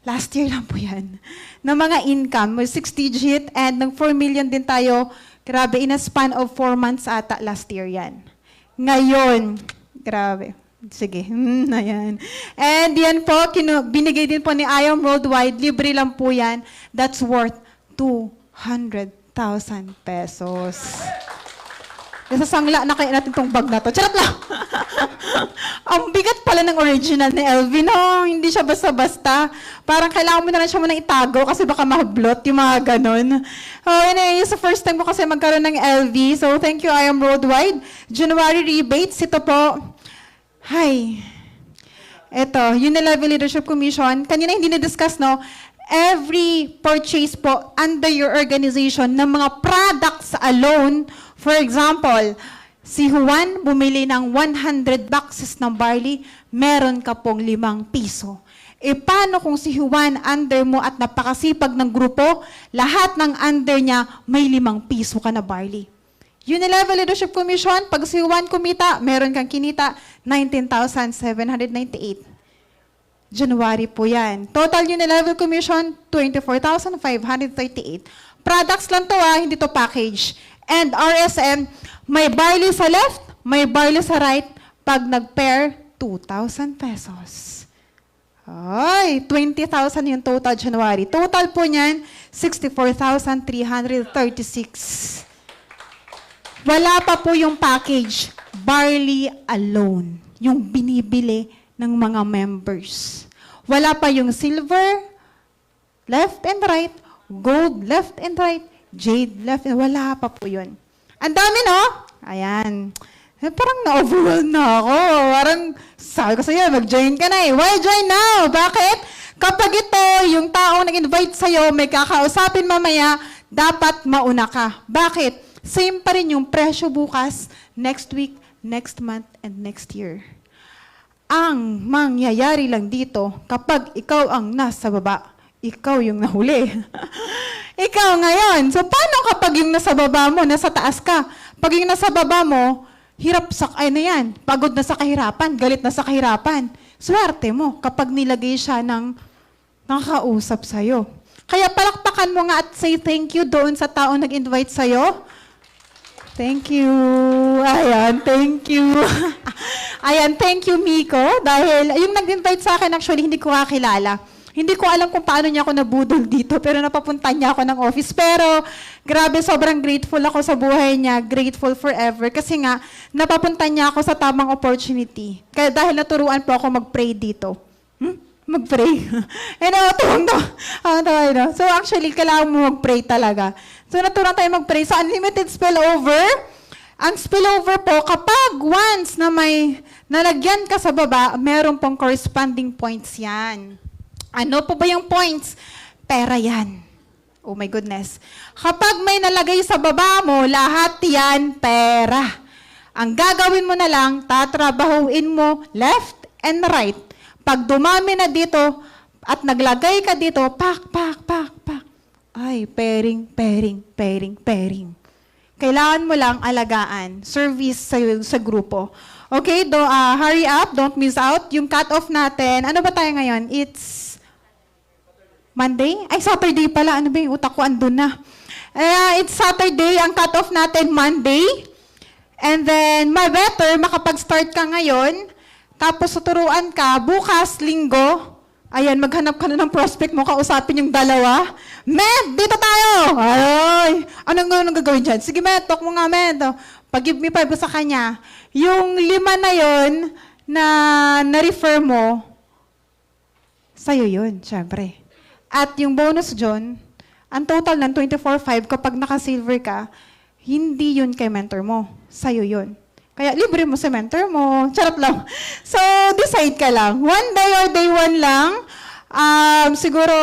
last year lang po yan. Na mga income, 6 digit, and nag 4 million din tayo. Grabe, in a span of 4 months ata last year yan. Ngayon, grabe. Sige, ayan. And yan po, binigay din po ni I Am Worldwide, libre lang po yan. That's worth 200,000 pesos. Nasasangla na kaya natin tong bag na to. Charot lang! Ang bigat pala ng original ni LV, no? Hindi siya basta-basta. Parang kailangan mo na lang siya munang itago kasi baka mablot yung mga ganun. Oh, anyway, it's the first time ko kasi magkaroon ng LV. So, thank you, I Am Worldwide. January rebates, ito po. Hi. Ito, Unilevel Leadership Commission. Kanina hindi na-discuss, no? Every purchase po under your organization ng mga products alone. For example, si Juan bumili ng 100 boxes ng barley, meron ka pong 5 piso. E paano kung si Juan under mo at napakasipag ng grupo, lahat ng under niya may 5 piso ka na barley. Unilevel Leadership Commission, pag si Juan kumita, meron kang kinita 19,798. January po yan. Total Unilevel Commission, 24,538. Products lang to hindi to package. And RSM, may barley sa left, may barley sa right. Pag nag-pair, 2,000 pesos. Ay, 20,000 yung total January. Total po niyan, 64,336. Wala pa po yung package, barley alone, yung binibili ng mga members. Wala pa yung silver, left and right, gold, left and right, jade, left and wala pa po yun. Ang dami, no? Ayan. Parang na-overwhelmed na ako. Parang sabi ko sa'yo, mag-join ka na eh. Why join now? Bakit? Kapag ito, yung taong nag-invite sa'yo, may kakausapin mamaya, dapat mauna ka. Bakit? Same pa rin yung presyo bukas, next week, next month, and next year. Ang mangyayari lang dito, kapag ikaw ang nasa baba, ikaw yung nahuli. Ikaw ngayon. So, paano kapag yung nasa baba mo, nasa taas ka? Pag yung nasa baba mo, hirap ay na yan. Pagod na sa kahirapan, galit na sa kahirapan. Swerte mo kapag nilagay siya ng nakakausap sa'yo. Kaya palakpakan mo nga at say thank you doon sa taong nag-invite sa'yo. Thank you. Ayan, thank you. Ayan, thank you, Miko. Dahil yung nag-invite sa akin, actually, hindi ko kakilala. Hindi ko alam kung paano niya ako nabudol dito, pero napapunta niya ako ng office. Pero, grabe, sobrang grateful ako sa buhay niya. Grateful forever. Kasi nga, napapunta niya ako sa tamang opportunity. Kaya dahil naturuan po ako mag-pray dito. Mag-pray. So, actually, kailangan mo mag-pray talaga. So, naturuan tayo mag-pray. So, unlimited spillover. Ang spillover po, kapag once na may nalagyan ka sa baba, meron pong corresponding points yan. Ano po ba yung points? Pera yan. Oh my goodness. Kapag may nalagay sa baba mo, lahat yan pera. Ang gagawin mo na lang, tatrabahuin mo left and right. Pag dumami na dito at naglagay ka dito, pak. Ay, pairing. Kailangan mo lang alagaan. Service sa grupo. Okay, hurry up, don't miss out. Yung cut-off natin, ano ba tayo ngayon? It's Monday? Ay, Saturday pala. Ano ba yung utak ko? Andun na. It's Saturday. Ang cut-off natin, Monday. And then, better, makapag-start ka ngayon. Tapos, tuturuan ka. Bukas, Linggo. Ayan, maghanap ka na ng prospect mo. Kausapin yung dalawa. Med, dito tayo! Ay, anong gagawin dyan? Sige, Med, talk mo nga, Med. Pag-give me 5 sa kanya. Yung 5 na yon na na-refer mo, sa'yo yun, syempre. At yung bonus dyan, ang total ng 24,500 kapag naka-silver ka, hindi yun kay mentor mo. Sa'yo yun. Kaya libre mo sa mentor mo. Charot lang. So, decide ka lang. One day or day one lang, siguro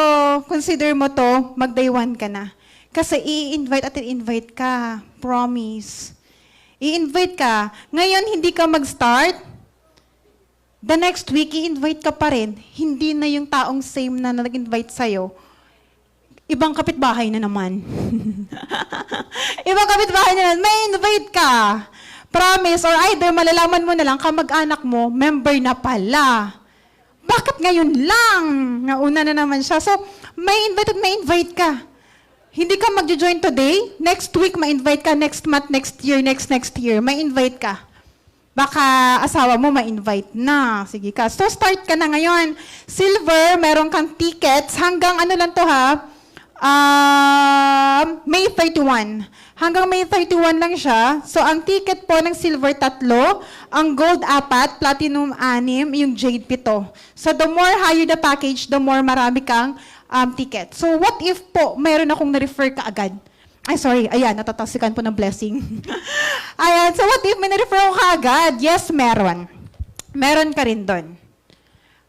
consider mo to, mag-day one ka na. Kasi i-invite ka. Promise. I-invite ka. Ngayon, hindi ka mag-start. The next week, i-invite ka pa rin. Hindi na yung taong same na nag-invite sa'yo. Ibang kapitbahay na naman. Ibang kapitbahay na naman. May invite ka. Promise, or either malalaman mo na lang, kamag-anak mo, member na pala. Bakit ngayon lang? Nauna na naman siya. So, may invite ka. Hindi ka mag-join today. Next week, ma-invite ka. Next month, next year. May invite ka. Baka asawa mo ma-invite na. Sige ka. So, start ka na ngayon. Silver, meron kang tickets. Hanggang ano lang to ha? May 31. Hanggang May 31 lang siya. So, ang ticket po ng silver 3, ang gold 4, platinum 6, yung jade 7. So, the more higher the package, the more marami kang ticket. So, what if po, mayroon akong na-refer ka agad? Ay, sorry. Ayan, natatasikan po ng blessing. Ayan, so what if may na-refer ko kaagad? Yes, meron. Meron ka rin doon.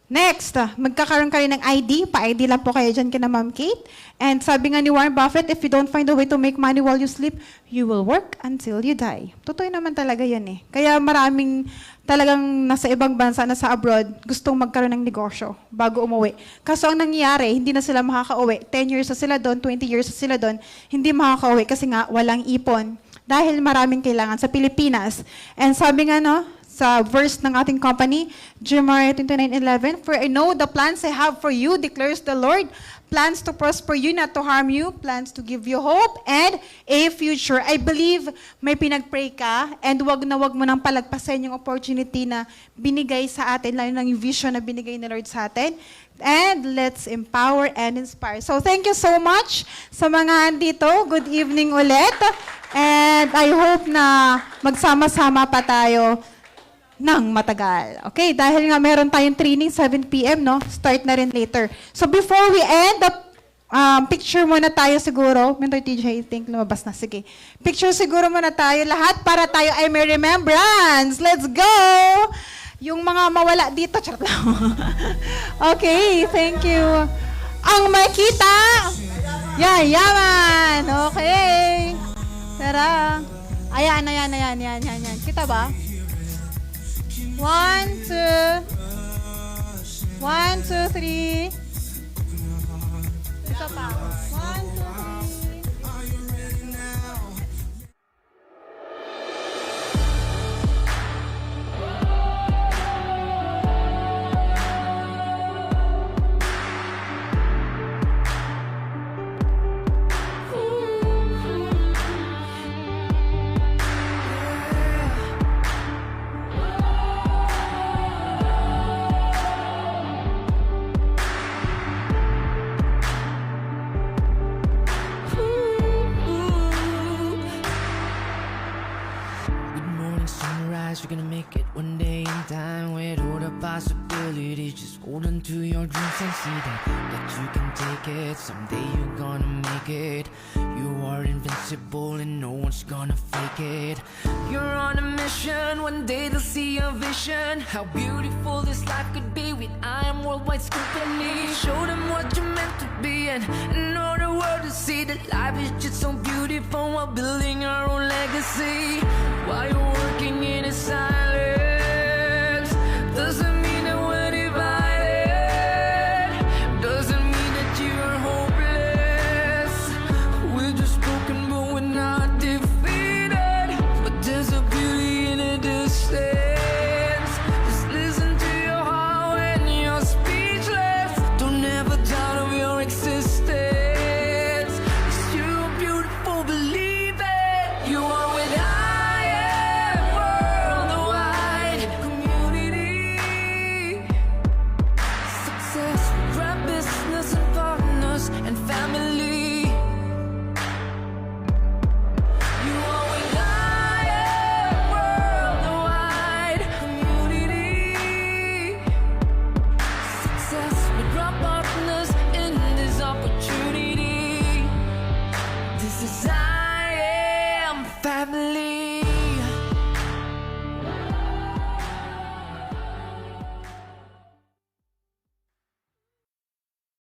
Next, magkakaroon ka rin ng ID. Pa-ID lang po kayo dyan kina Ma'am Kate. And sabi nga ni Warren Buffett, if you don't find a way to make money while you sleep, you will work until you die. Totoo naman talaga yan eh. Kaya maraming talagang nasa ibang bansa, nasa abroad, gustong magkaroon ng negosyo bago umuwi. Kaso ang nangyayari, hindi na sila makakauwi. 10 years na sila doon, 20 years na sila doon, hindi makakauwi kasi nga walang ipon. Dahil maraming kailangan sa Pilipinas. And sabi nga no, sa verse ng ating company, Jeremiah 29:11, for I know the plans I have for you, declares the Lord, plans to prosper you, not to harm you, plans to give you hope and a future. I believe may pinag-pray ka and wag mo nang palagpasin yung opportunity na binigay sa atin, lalo ng vision na binigay ni Lord sa atin. And let's empower and inspire. So thank you so much sa mga andito. Good evening ulit. And I hope na magsama-sama pa tayo ng matagal. Okay, dahil nga meron tayong training 7 p.m., no? Start na rin later. So before we end, picture muna tayo siguro. Mentor TJ, I think lumabas na. Sige. Picture siguro muna tayo lahat para tayo ay may remembrance. Let's go! Yung mga mawala dito, charot lang. Okay, thank you. Ang makita, yayaman. Okay. Tara. Ayan. Kita ba? 1, 2, 3. Isa pa. 1, 2, 3. You're gonna make it one day in time with all the possibilities. Just hold on to your dreams and see that you can take it. Someday you're gonna make it. You are invincible and no one's gonna fake it. You're on a mission, one day they'll see your vision. How beautiful this life could be with I Am Worldwide's company. Show them what you're meant to be and all the world to see that life is just so beautiful while building our own legacy. While you're working in a silence, doesn't mean that we're divided, doesn't mean that you're hopeless. We're just broken but we're not defeated. But there's a beauty in a distance. Just listen to your heart when you're speechless. Don't ever doubt of your existence. It's too beautiful, believe it. You are with and family. You are with I Am Worldwide community. Success with our partners in this opportunity. This is